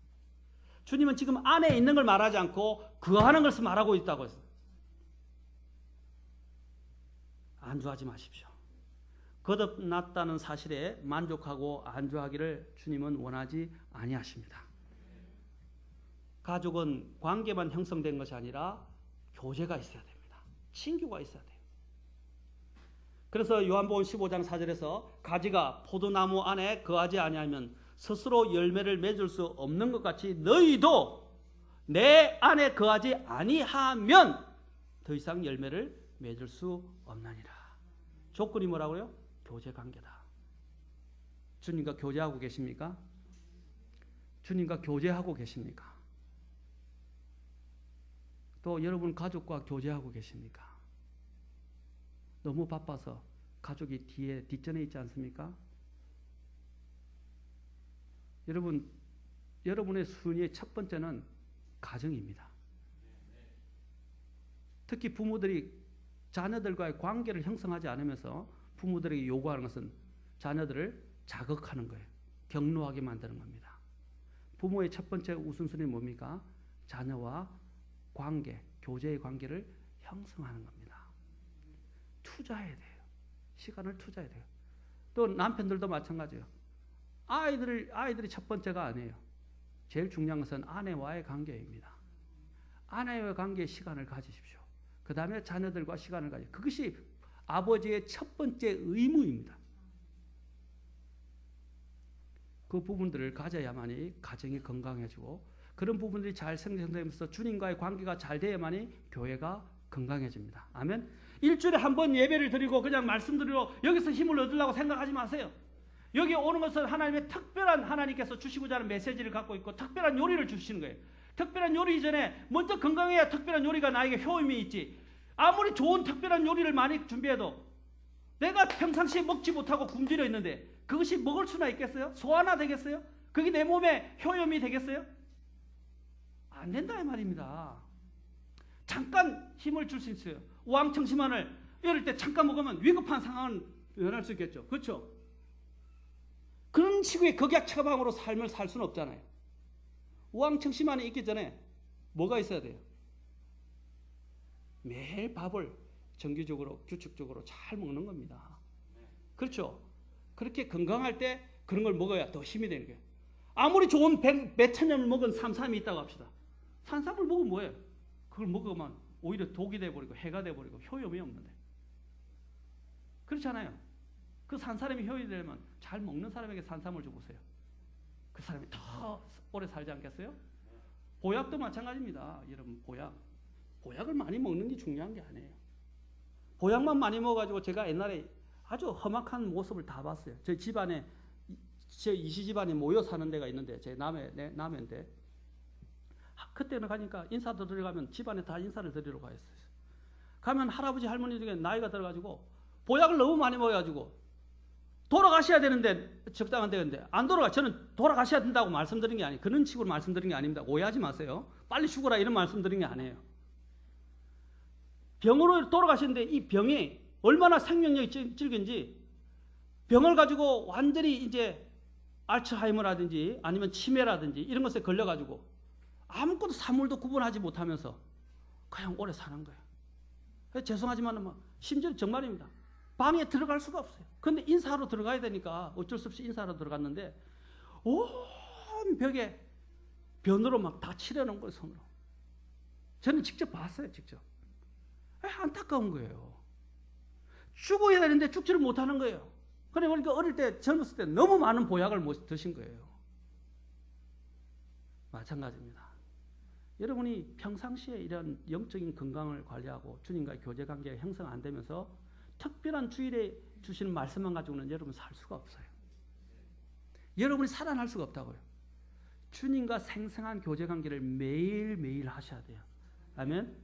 주님은 지금 안에 있는 걸 말하지 않고 거하는 것을 말하고 있다고 했어요. 안주하지 마십시오. 거듭났다는 사실에 만족하고 안주하기를 주님은 원하지 아니하십니다. 가족은 관계만 형성된 것이 아니라 교제가 있어야 됩니다. 친교가 있어야 돼요. 그래서 요한복음 15장 4절에서 가지가 포도나무 안에 거하지 아니하면 스스로 열매를 맺을 수 없는 것 같이 너희도 내 안에 거하지 아니하면 더 이상 열매를 맺을 수 없나니라. 조건이 뭐라고요? 교제 관계다. 주님과 교제하고 계십니까? 주님과 교제하고 계십니까? 또 여러분 가족과 교제하고 계십니까? 너무 바빠서 가족이 뒷전에 있지 않습니까? 여러분, 여러분의 순위의 첫 번째는 가정입니다. 특히 부모들이 자녀들과의 관계를 형성하지 않으면서 부모들에게 요구하는 것은 자녀들을 자극하는 거예요. 경로하게 만드는 겁니다. 부모의 첫 번째 우선순위는 뭡니까? 자녀와 관계, 교제의 관계를 형성하는 겁니다. 투자해야 돼요. 시간을 투자해야 돼요. 또 남편들도 마찬가지예요. 아이들이 첫 번째가 아니에요. 제일 중요한 것은 아내와의 관계입니다. 아내와의 관계에 시간을 가지십시오. 그 다음에 자녀들과 시간을 가지십시오. 그것이 아버지의 첫 번째 의무입니다. 그 부분들을 가져야만이 가정이 건강해지고 그런 부분들이 잘 생성되면서 주님과의 관계가 잘 돼야만이 교회가 건강해집니다. 아멘. 일주일에 한 번 예배를 드리고 그냥 말씀드리고 여기서 힘을 얻으려고 생각하지 마세요. 여기 오는 것은 하나님의 특별한 하나님께서 주시고자 하는 메시지를 갖고 있고 특별한 요리를 주시는 거예요. 특별한 요리 이전에 먼저 건강해야 특별한 요리가 나에게 효험이 있지. 아무리 좋은 특별한 요리를 많이 준비해도 내가 평상시에 먹지 못하고 굶주려 있는데 그것이 먹을 수나 있겠어요? 소화나 되겠어요? 그게 내 몸에 효험이 되겠어요? 안 된다 이 말입니다. 잠깐 힘을 줄 수 있어요. 우황청심환을 이럴 때 잠깐 먹으면 위급한 상황은 변할 수 있겠죠. 그렇죠? 그런 식의 극약 처방으로 삶을 살 수는 없잖아요. 우황청심환이 있기 전에 뭐가 있어야 돼요? 매일 밥을 정기적으로 규칙적으로 잘 먹는 겁니다. 그렇죠? 그렇게 건강할 때 그런 걸 먹어야 더 힘이 되는 거예요. 아무리 좋은 몇천 년을 먹은 산삼이 있다고 합시다. 산삼을 먹으면 뭐예요? 그걸 먹으면 오히려 독이 돼버리고 해가 돼버리고 효험이 없는데. 그렇잖아요. 그 산삼이 효험이 되려면 잘 먹는 사람에게 산삼을 줘보세요. 그 사람이 더 오래 살지 않겠어요? 보약도 마찬가지입니다. 여러분 보약. 보약을 많이 먹는 게 중요한 게 아니에요. 보약만 많이 먹어가지고 제가 옛날에 아주 험악한 모습을 다 봤어요. 제 집안에, 제 이시 집안에 모여 사는 데가 있는데, 제 남해인데, 그때는 가니까 인사도 드려가면 집안에 다 인사를 드리러 가 있어요. 가면 할아버지 할머니 중에 나이가 들어가지고 보약을 너무 많이 먹어가지고 돌아가셔야 되는데, 적당한 때인데 안 돌아가. 저는 돌아가셔야 된다고 말씀드린 게 아니에요. 그런 식으로 말씀드린 게 아닙니다. 오해하지 마세요. 빨리 죽어라 이런 말씀드린 게 아니에요. 병으로 돌아가시는데 이 병이 얼마나 생명력이 찔긴지, 병을 가지고 완전히 이제 알츠하이머라든지 아니면 치매라든지 이런 것에 걸려가지고 아무것도 사물도 구분하지 못하면서 그냥 오래 사는 거예요. 죄송하지만 심지어 정말입니다. 방에 들어갈 수가 없어요. 근데 인사하러 들어가야 되니까 어쩔 수 없이 인사하러 들어갔는데 온 벽에 변으로 막 다 칠해놓은 거예요, 손으로. 저는 직접 봤어요, 직접. 안타까운 거예요. 죽어야 되는데 죽지를 못하는 거예요. 그러니까 어릴 때, 젊었을 때 너무 많은 보약을 드신 거예요. 마찬가지입니다. 여러분이 평상시에 이런 영적인 건강을 관리하고 주님과의 교제 관계가 형성 안 되면서 특별한 주일에 주시는 말씀만 가지고는 여러분 살 수가 없어요. 여러분이 살아날 수가 없다고요. 주님과 생생한 교제 관계를 매일매일 하셔야 돼요. 아멘.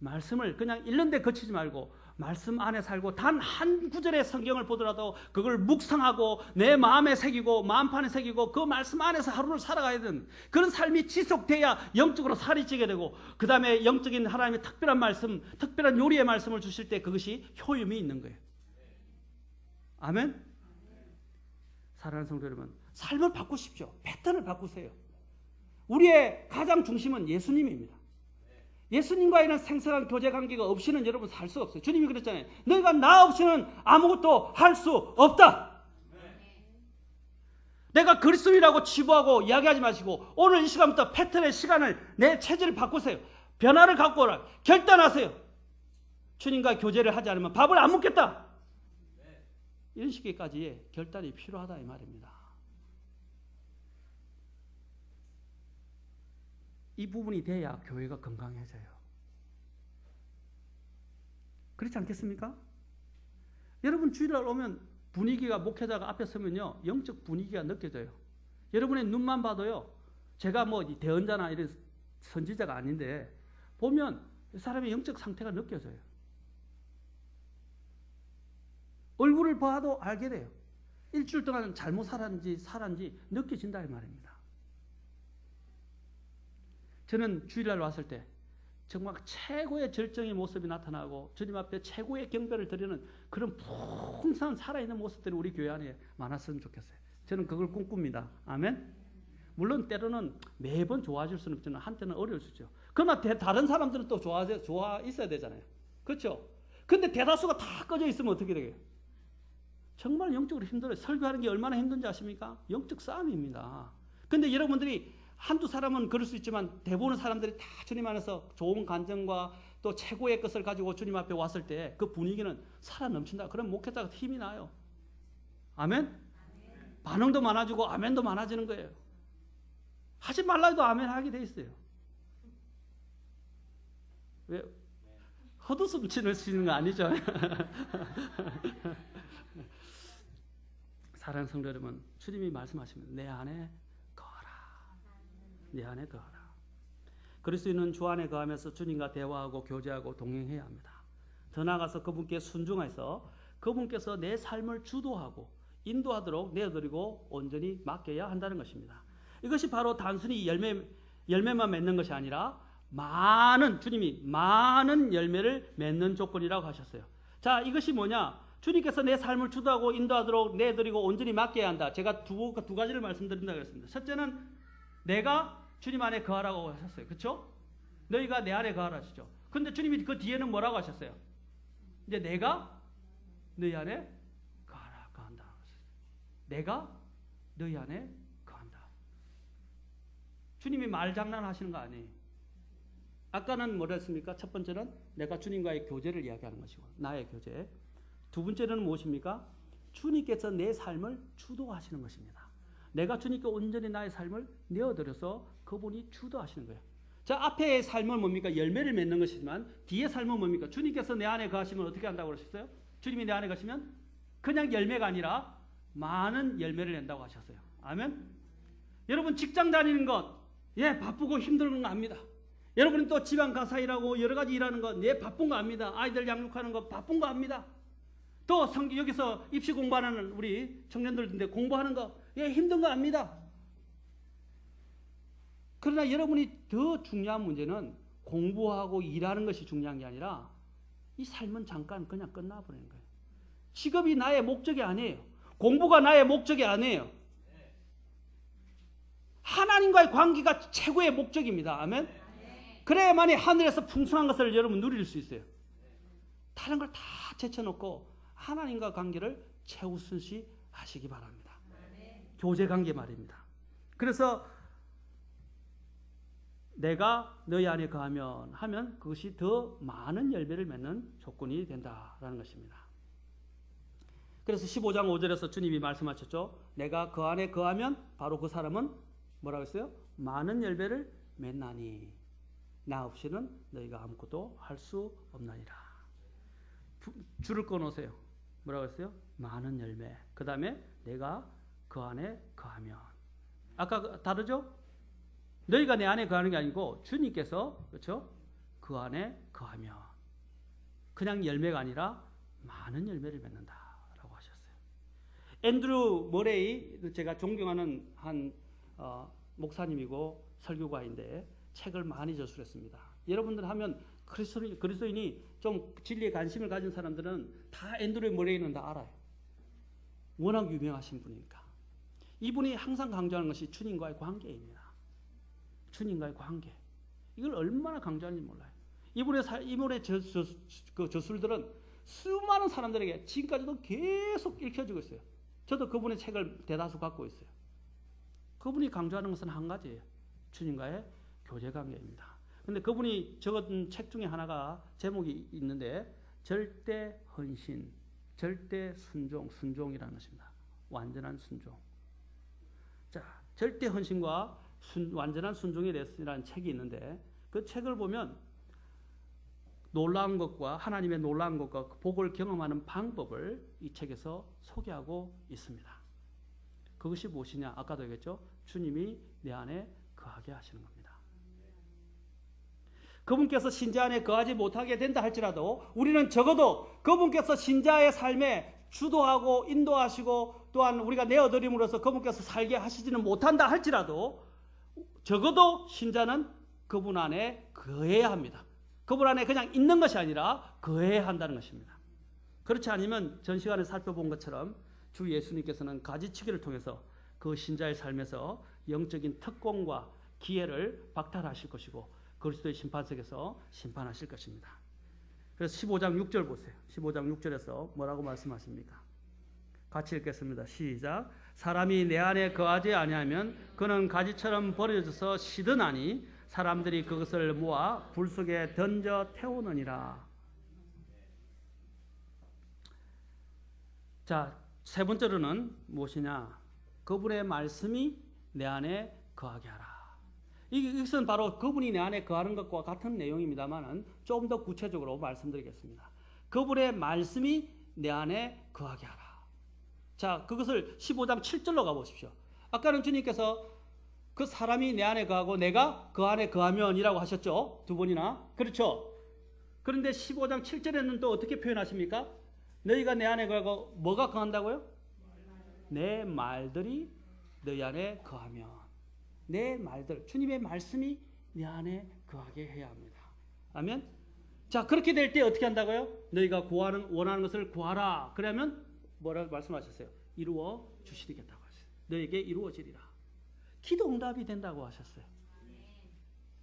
말씀을 그냥 읽는데 그치지 말고 말씀 안에 살고, 단 한 구절의 성경을 보더라도 그걸 묵상하고 내 마음에 새기고 마음판에 새기고 그 말씀 안에서 하루를 살아가야 되는 그런 삶이 지속돼야 영적으로 살이 찌게 되고, 그 다음에 영적인 하나님의 특별한 말씀, 특별한 요리의 말씀을 주실 때 그것이 효임이 있는 거예요. 아멘. 사랑하는 성도 여러분, 삶을 바꾸십시오. 패턴을 바꾸세요. 우리의 가장 중심은 예수님입니다. 예수님과 이런 생생한 교제 관계가 없이는 여러분 살 수 없어요. 주님이 그랬잖아요. 너희가 나 없이는 아무것도 할 수 없다. 내가 그리스도인이라고 치부하고 이야기하지 마시고 오늘 이 시간부터 패턴의 시간을, 내 체질을 바꾸세요. 변화를 갖고 오라. 결단하세요. 주님과 교제를 하지 않으면 밥을 안 먹겠다. 이런 식의까지의 결단이 필요하다 이 말입니다. 이 부분이 돼야 교회가 건강해져요. 그렇지 않겠습니까? 여러분 주일날 오면 분위기가, 목회자가 앞에 서면요 영적 분위기가 느껴져요. 여러분의 눈만 봐도요, 제가 뭐 대언자나 이런 선지자가 아닌데 보면 사람의 영적 상태가 느껴져요. 얼굴을 봐도 알게 돼요. 일주일 동안 잘못 살았는지 느껴진다 이 말입니다. 저는 주일날 왔을 때 정말 최고의 절정의 모습이 나타나고 주님 앞에 최고의 경배를 드리는 그런 풍성한 살아있는 모습들이 우리 교회 안에 많았으면 좋겠어요. 저는 그걸 꿈꿉니다. 아멘. 물론 때로는 매번 좋아질 수는 없지만 한때는 어려울 수 있죠. 그러나 다른 사람들은 또 좋아 있어야 되잖아요. 그렇죠? 근데 대다수가 다 꺼져 있으면 어떻게 되게요? 정말 영적으로 힘들어요. 설교하는 게 얼마나 힘든지 아십니까? 영적 싸움입니다. 근데 여러분들이 한두 사람은 그럴 수 있지만 대부분의 사람들이 다 주님 안에서 좋은 감정과 또 최고의 것을 가지고 주님 앞에 왔을 때 그 분위기는 살아 넘친다. 그럼 목회자가 힘이 나요. 아멘? 반응도 많아지고 아멘도 많아지는 거예요. 하지 말라 해도 아멘 하게 돼 있어요. 왜? 헛웃음 치는 거 아니죠? 사랑하는 성도 여러분, 주님이 말씀하시면 내 안에 내 안에 거하라. 그리스도인은 주 안에 거하면서 주님과 대화하고 교제하고 동행해야 합니다. 더 나아가서 그분께 순종해서 그분께서 내 삶을 주도하고 인도하도록 내어드리고 온전히 맡겨야 한다는 것입니다. 이것이 바로 단순히 열매만 맺는 것이 아니라 주님이 많은 열매를 맺는 조건이라고 하셨어요. 자, 이것이 뭐냐? 주님께서 내 삶을 주도하고 인도하도록 내어드리고 온전히 맡겨야 한다. 제가 두 가지를 말씀드린다고 했습니다. 첫째는 내가 주님 안에 거하라고 하셨어요. 그렇죠? 너희가 내 안에 거하라 하시죠. 근데 주님이 그 뒤에는 뭐라고 하셨어요? 이제 내가 너희 안에 거한다. 내가 너희 안에 거한다. 주님이 말장난 하시는 거 아니에요. 아까는 뭐라 했습니까? 첫 번째는 내가 주님과의 교제를 이야기하는 것이고, 나의 교제. 두 번째는 무엇입니까? 주님께서 내 삶을 주도하시는 것입니다. 내가 주님께 온전히 나의 삶을 내어드려서 그분이 주도하시는 거예요. 자, 앞의 삶은 뭡니까? 열매를 맺는 것이지만 뒤의 삶은 뭡니까? 주님께서 내 안에 거하시면 어떻게 한다고 그러셨어요? 주님이 내 안에 거하시면 그냥 열매가 아니라 많은 열매를 낸다고 하셨어요. 아멘? 여러분 직장 다니는 것, 예, 바쁘고 힘든 거 압니다. 여러분이 또 지방 가사 일하고 여러 가지 일하는 거, 예, 바쁜 거 압니다. 아이들 양육하는 거 바쁜 거 압니다. 또 여기서 입시 공부하는 우리 청년들인데 공부하는 거, 예, 힘든 거 압니다. 그러나 여러분이 더 중요한 문제는 공부하고 일하는 것이 중요한 게 아니라 이 삶은 잠깐 그냥 끝나버리는 거예요. 직업이 나의 목적이 아니에요. 공부가 나의 목적이 아니에요. 하나님과의 관계가 최고의 목적입니다. 아멘? 그래야만이 하늘에서 풍성한 것을 여러분 누릴 수 있어요. 다른 걸 다 제쳐놓고 하나님과 관계를 최우선시 하시기 바랍니다. 교제 관계 말입니다. 그래서 내가 너희 안에 거하면 하면 그것이 더 많은 열매를 맺는 조건이 된다라는 것입니다. 그래서 15장 5절에서 주님이 말씀하셨죠. 내가 그 안에 거하면 바로 그 사람은 뭐라고 했어요? 많은 열매를 맺나니 나 없이는 너희가 아무것도 할 수 없나니라. 줄을 꺼놓으세요. 뭐라고 했어요? 많은 열매. 그 다음에 내가 그 안에 거하면. 아까 다르죠? 너희가 내 안에 거하는 게 아니고 주님께서 그렇죠? 그 안에 거하면 그냥 열매가 아니라 많은 열매를 맺는다라고 하셨어요. 앤드루 머레이, 제가 존경하는 한 목사님이고 설교가인데 책을 많이 저술했습니다. 여러분들 하면 그리스도인이 좀 진리에 관심을 가진 사람들은 다 앤드루 머레이는 다 알아요. 워낙 유명하신 분이니까. 이분이 항상 강조하는 것이 주님과의 관계입니다. 주님과의 관계. 이걸 얼마나 강조하는지 몰라요. 이분의 저술들은 수많은 사람들에게 지금까지도 계속 읽혀지고 있어요. 저도 그분의 책을 대다수 갖고 있어요. 그분이 강조하는 것은 한 가지예요. 주님과의 교제 관계입니다. 근데 그분이 적은 책 중에 하나가 제목이 있는데 절대 헌신, 절대 순종이라는 것입니다. 완전한 순종. 자, 절대 헌신과 완전한 순종에 대해서라는 책이 있는데 그 책을 보면 놀라운 것과 하나님의 놀라운 것과 복을 경험하는 방법을 이 책에서 소개하고 있습니다. 그것이 무엇이냐? 아까도 얘기했죠. 주님이 내 안에 거하게 하시는 겁니다. 그분께서 신자 안에 거하지 못하게 된다 할지라도 우리는 적어도 그분께서 신자의 삶에 주도하고 인도하시고 또한 우리가 내어드림으로써 그분께서 살게 하시지는 못한다 할지라도 적어도 신자는 그분 안에 거해야 합니다. 그분 안에 그냥 있는 것이 아니라 거해야 한다는 것입니다. 그렇지 않으면 전 시간에 살펴본 것처럼 주 예수님께서는 가지치기를 통해서 그 신자의 삶에서 영적인 특권과 기회를 박탈하실 것이고 그리스도의 심판석에서 심판하실 것입니다. 그래서 15장 6절 보세요. 15장 6절에서 뭐라고 말씀하십니까? 같이 읽겠습니다. 시작. 사람이 내 안에 거하지 아니하면 그는 가지처럼 버려져서 시드나니 사람들이 그것을 모아 불 속에 던져 태우느니라. 자, 세 번째로는 무엇이냐? 그분의 말씀이 내 안에 거하게 하라. 이것은 바로 그분이 내 안에 거하는 것과 같은 내용입니다만 좀 더 구체적으로 말씀드리겠습니다. 그분의 말씀이 내 안에 거하게 하라. 자, 그것을 15장 7절로 가보십시오. 아까는 주님께서 그 사람이 내 안에 거하고 내가 그 안에 거하면이라고 하셨죠. 두 번이나. 그렇죠. 그런데 15장 7절에는 또 어떻게 표현하십니까? 너희가 내 안에 거하고 뭐가 거한다고요? 내 말들이 너희 안에 거하면. 내 말들, 주님의 말씀이 내 안에 거하게 해야 합니다. 아멘? 자, 그렇게 될 때 어떻게 한다고요? 너희가 원하는 것을 구하라. 그러면 뭐라고 말씀하셨어요? 이루어 주시겠다고 하셨어요. 너에게 이루어지리라. 기도 응답이 된다고 하셨어요.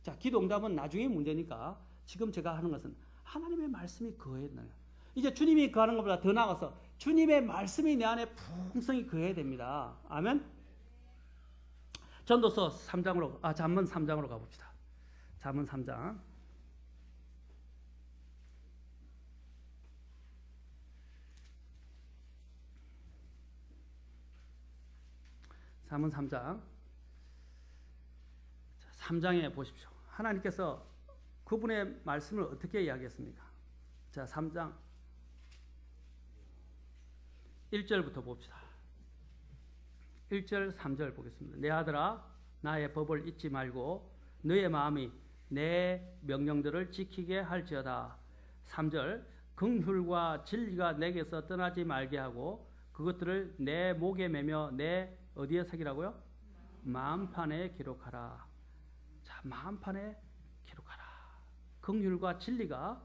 자, 기도 응답은 나중에 문제니까 지금 제가 하는 것은 하나님의 말씀이 거해야 이제 주님이 거하는 것보다 더 나아가서 주님의 말씀이 내 안에 풍성히 거해야 됩니다. 아멘? 전도서 3장으로, 잠언 3장으로 가봅시다. 잠언 3장. 잠언 3장. 3장에 보십시오. 하나님께서 그분의 말씀을 어떻게 이야기했습니까? 자, 3장 1절부터 봅시다. 1절, 3절 보겠습니다. 내 아들아, 나의 법을 잊지 말고 너의 마음이 내 명령들을 지키게 할지어다. 3절, 긍휼과 진리가 내게서 떠나지 말게 하고 그것들을 내 목에 매며 내 어디에 새기라고요? 마음판에 기록하라. 자, 마음판에 기록하라. 긍휼과 진리가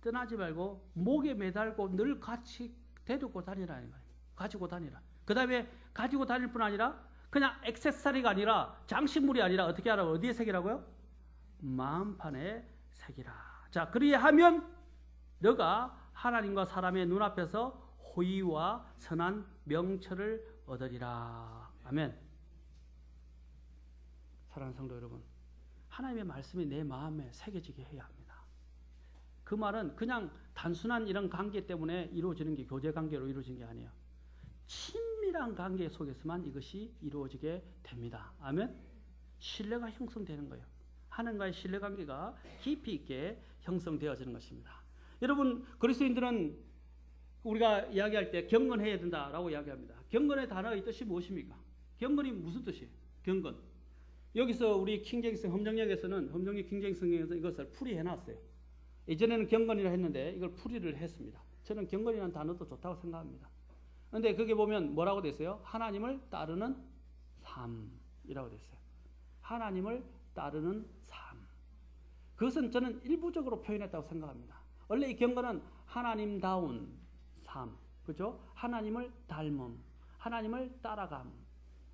떠나지 말고 목에 매달고 늘 같이 데리고 다니라는 거예요. 가지고 다니라. 그 다음에 가지고 다닐 뿐 아니라 그냥 액세서리가 아니라 장식물이 아니라 어떻게 하라고? 어디에 새기라고요? 마음판에 새기라. 자, 그리하면 너가 하나님과 사람의 눈앞에서 호의와 선한 명철을 얻으리라. 아멘. 사랑하는 성도 여러분, 하나님의 말씀이 내 마음에 새겨지게 해야 합니다. 그 말은 그냥 단순한 이런 관계 때문에 이루어지는 게 교제 관계로 이루어진 게 아니에요. 친밀한 관계 속에서만 이것이 이루어지게 됩니다. 아멘. 신뢰가 형성되는 거예요. 하나님과의 신뢰 관계가 깊이 있게 형성되어지는 것입니다. 여러분, 그리스도인들은 우리가 이야기할 때 경건해야 된다라고 이야기합니다. 경건의 단어의 뜻이 무엇입니까? 경건이 무슨 뜻이에요? 경건. 여기서 우리 킹제임스 험정역에서는 험정역 킹제임스에서 이것을 풀이해놨어요. 예전에는 경건이라 했는데 이걸 풀이를 했습니다. 저는 경건이라는 단어도 좋다고 생각합니다. 그런데 거기 보면 뭐라고 돼 있어요? 하나님을 따르는 삶이라고 돼 있어요. 하나님을 따르는 삶. 그것은 저는 일부적으로 표현했다고 생각합니다. 원래 이 경건은 하나님다운 삶, 그죠? 하나님을 닮음, 하나님을 따라감,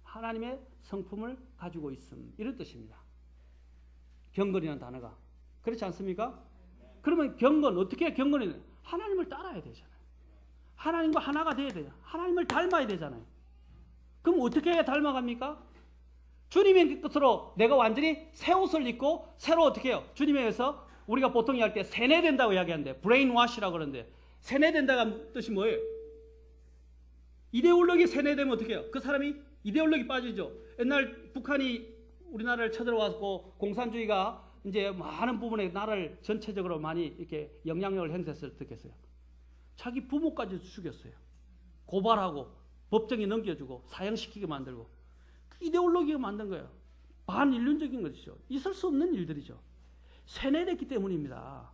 하나님의 성품을 가지고 있음, 이런 뜻입니다. 경건이라는 단어가. 그렇지 않습니까? 그러면 경건, 어떻게 경건이 돼요? 하나님을 따라야 되잖아요. 하나님과 하나가 돼야 돼요. 하나님을 닮아야 되잖아요. 그럼 어떻게 해야 닮아갑니까? 주님의 뜻으로 내가 완전히 새 옷을 입고 새로 어떻게 해요? 주님에 의해서 우리가 보통 이야기할 때 세뇌된다고 이야기하는데 브레인워시라고 그러는데 세뇌된다는 뜻이 뭐예요? 이데올로기 세뇌되면 어떻게 해요? 그 사람이 이데올로기 빠지죠. 옛날 북한이 우리나라를 쳐들어와서 공산주의가 이제 많은 부분에 나라를 전체적으로 많이 이렇게 영향력을 행사했을 때 어떻게 했어요? 자기 부모까지 죽였어요. 고발하고 법정에 넘겨주고 사형시키게 만들고 이데올로기가 만든 거예요. 반인륜적인 것이죠. 있을 수 없는 일들이죠. 세뇌됐기 때문입니다.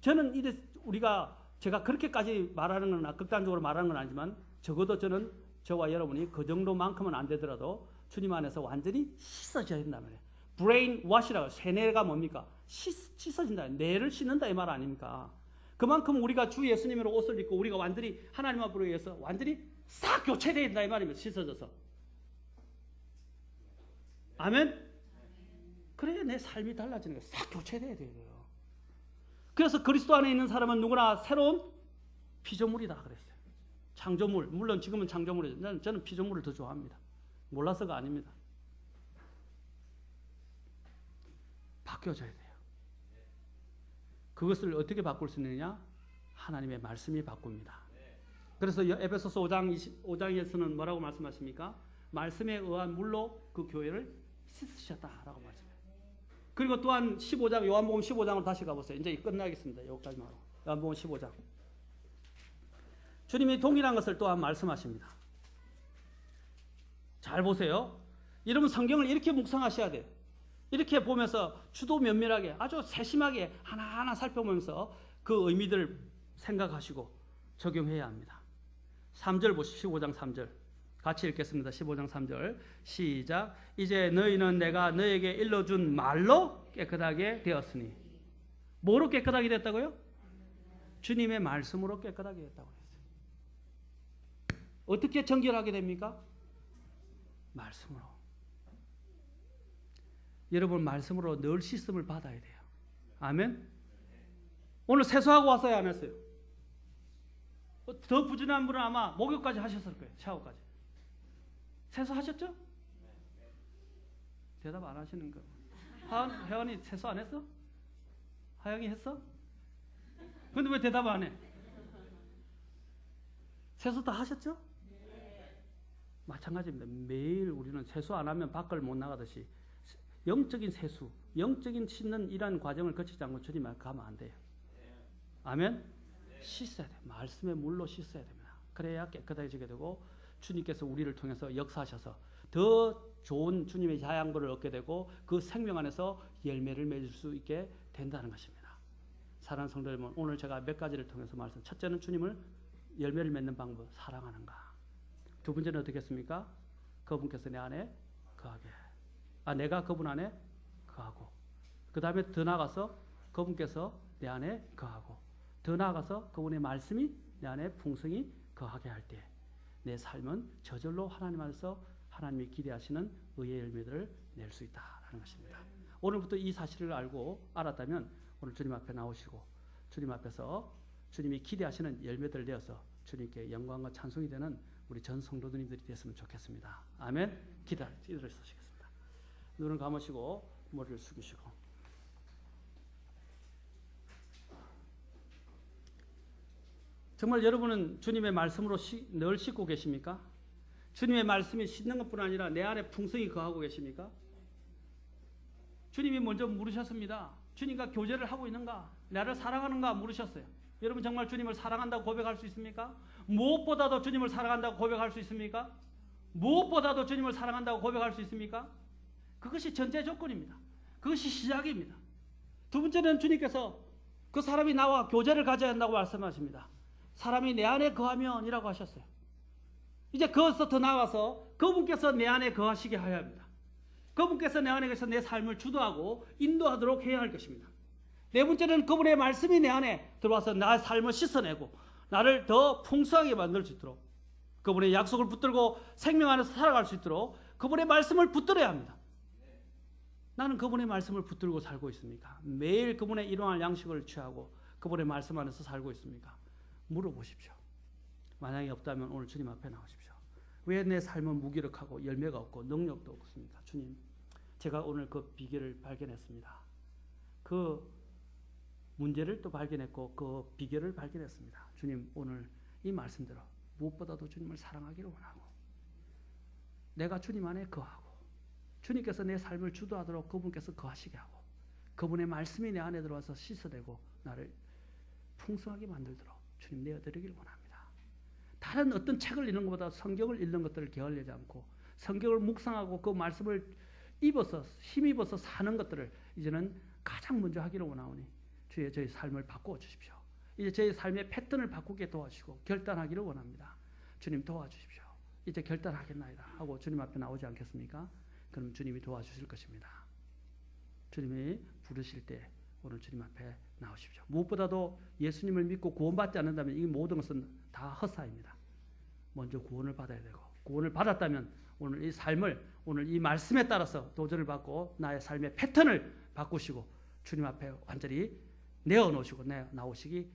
저는 제가 그렇게까지 말하는 건 극단적으로 말하는 건 아니지만 적어도 저는 저와 여러분이 그 정도만큼은 안 되더라도 주님 안에서 완전히 씻어져야 된단 말이에요. 브레인 워시라고 세뇌가 뭡니까? 씻어진다. 뇌를 씻는다 이 말 아닙니까? 그만큼 우리가 주 예수님으로 옷을 입고 우리가 완전히 하나님 앞으로 위해서 완전히 싹 교체되어야 된다 이 말입니다. 씻어져서. 아멘? 그래야 내 삶이 달라지는 거예요. 싹 교체돼야 돼요. 그래서 그리스도 안에 있는 사람은 누구나 새로운 피조물이다 그랬어요. 창조물. 물론 지금은 창조물이죠. 저는 피조물을 더 좋아합니다. 몰라서가 아닙니다. 바뀌어져야 돼요. 그것을 어떻게 바꿀 수 있느냐? 하나님의 말씀이 바꿉니다. 그래서 에베소서 5장에서는 뭐라고 말씀하십니까? 말씀에 의한 물로 그 교회를 씻으셨다라고 말씀해요. 그리고 또한 15장, 요한복음 15장으로 다시 가보세요. 이제 끝나겠습니다. 여기까지만 하고. 요한복음 15장. 주님이 동일한 것을 또한 말씀하십니다. 잘 보세요. 여러분 성경을 이렇게 묵상하셔야 돼요. 이렇게 보면서 주도 면밀하게 아주 세심하게 하나하나 살펴보면서 그 의미들을 생각하시고 적용해야 합니다. 3절 보십시오. 15장 3절. 같이 읽겠습니다. 15장 3절 시작. 이제 너희는 내가 너에게 일러준 말로 깨끗하게 되었으니. 뭐로 깨끗하게 됐다고요? 주님의 말씀으로 깨끗하게 됐다고 했어요. 어떻게 정결하게 됩니까? 말씀으로. 여러분 말씀으로 늘 씻음을 받아야 돼요. 아멘. 오늘 세수하고 왔어요? 안 했어요? 더 부진한 분은 아마 목욕까지 하셨을 거예요. 샤워까지. 세수하셨죠? 대답 안 하시는 거. 혜원이 세수 안 했어? 하영이 했어? 근데 왜 대답 안 해? 세수 다 하셨죠? 마찬가지입니다. 매일 우리는 세수 안 하면 밖을 못 나가듯이 영적인 세수, 영적인 씻는 이러한 과정을 거치지 않고 주님 앞에 가면 안 돼요. 아멘? 씻어야 돼요. 말씀의 물로 씻어야 됩니다. 그래야 깨끗해지게 되고 주님께서 우리를 통해서 역사하셔서 더 좋은 주님의 자양분을 얻게 되고 그 생명 안에서 열매를 맺을 수 있게 된다는 것입니다. 사랑하는 성도 여러분, 오늘 제가 몇 가지를 통해서 말씀. 첫째는 주님을 열매를 맺는 방법, 사랑하는가. 두 번째는 어떻겠습니까? 그분께서 내 안에 거하게. 내가 그분 안에 거하고. 그 다음에 더 나아가서 그분께서 내 안에 거하고. 더 나아가서 그분의 말씀이 내 안에 풍성히 거하게 할 때 내 삶은 저절로 하나님 안에서 하나님이 기대하시는 의의 열매들을 낼 수 있다라는 것입니다. 오늘부터 이 사실을 알았다면 오늘 주님 앞에 나오시고 주님 앞에서 주님이 기대하시는 열매들을 내어서 주님께 영광과 찬송이 되는 우리 전 성도님들이 됐으면 좋겠습니다. 아멘. 기다리시겠습니다. 눈을 감으시고 머리를 숙이시고 정말 여러분은 주님의 말씀으로 늘 씻고 계십니까? 주님의 말씀이 씻는 것뿐 아니라 내 안에 풍성히 거하고 계십니까? 주님이 먼저 물으셨습니다. 주님과 교제를 하고 있는가? 나를 사랑하는가? 물으셨어요. 여러분 정말 주님을 사랑한다고 고백할 수 있습니까? 무엇보다도 주님을 사랑한다고 고백할 수 있습니까? 무엇보다도 주님을 사랑한다고 고백할 수 있습니까? 그것이 전제 조건입니다. 그것이 시작입니다. 두 번째는 주님께서 그 사람이 나와 교제를 가져야 한다고 말씀하십니다. 사람이 내 안에 거하면이라고 하셨어요. 이제 거기서 더 나아가서 그분께서 내 안에 거하시게 하여야 합니다. 그분께서 내 안에 계셔서 내 삶을 주도하고 인도하도록 해야 할 것입니다. 네 번째는 그분의 말씀이 내 안에 들어와서 나의 삶을 씻어내고 나를 더 풍성하게 만들 수 있도록 그분의 약속을 붙들고 생명 안에서 살아갈 수 있도록 그분의 말씀을 붙들어야 합니다. 나는 그분의 말씀을 붙들고 살고 있습니까? 매일 그분의 일용할 양식을 취하고 그분의 말씀 안에서 살고 있습니까? 물어보십시오. 만약에 없다면 오늘 주님 앞에 나오십시오. 왜 내 삶은 무기력하고 열매가 없고 능력도 없습니까? 주님, 제가 오늘 그 비결을 발견했습니다. 그 문제를 또 발견했고 그 비결을 발견했습니다. 주님, 오늘 이 말씀대로 무엇보다도 주님을 사랑하기를 원하고 내가 주님 안에 거하고 주님께서 내 삶을 주도하도록 그분께서 거하시게 하고 그분의 말씀이 내 안에 들어와서 씻어내고 나를 풍성하게 만들도록 주님 내어드리길 원합니다. 다른 어떤 책을 읽는 것보다 성경을 읽는 것들을 게을리지 않고 성경을 묵상하고 그 말씀을 힘입어서 사는 것들을 이제는 가장 먼저 하기를 원하오니 주의 저희 삶을 바꾸어 주십시오. 이제 저희 삶의 패턴을 바꾸게 도와주시고 결단하기를 원합니다. 주님 도와주십시오. 이제 결단하겠나이다 하고 주님 앞에 나오지 않겠습니까? 그럼 주님이 도와주실 것입니다. 주님이 부르실 때 오늘 주님 앞에 나오십시오. 무엇보다도 예수님을 믿고 구원받지 않는다면 이 모든 것은 다 헛사입니다. 먼저 구원을 받아야 되고 구원을 받았다면 오늘 이 삶을 오늘 이 말씀에 따라서 도전을 받고 나의 삶의 패턴을 바꾸시고 주님 앞에 완전히 내어놓으시고 나오시기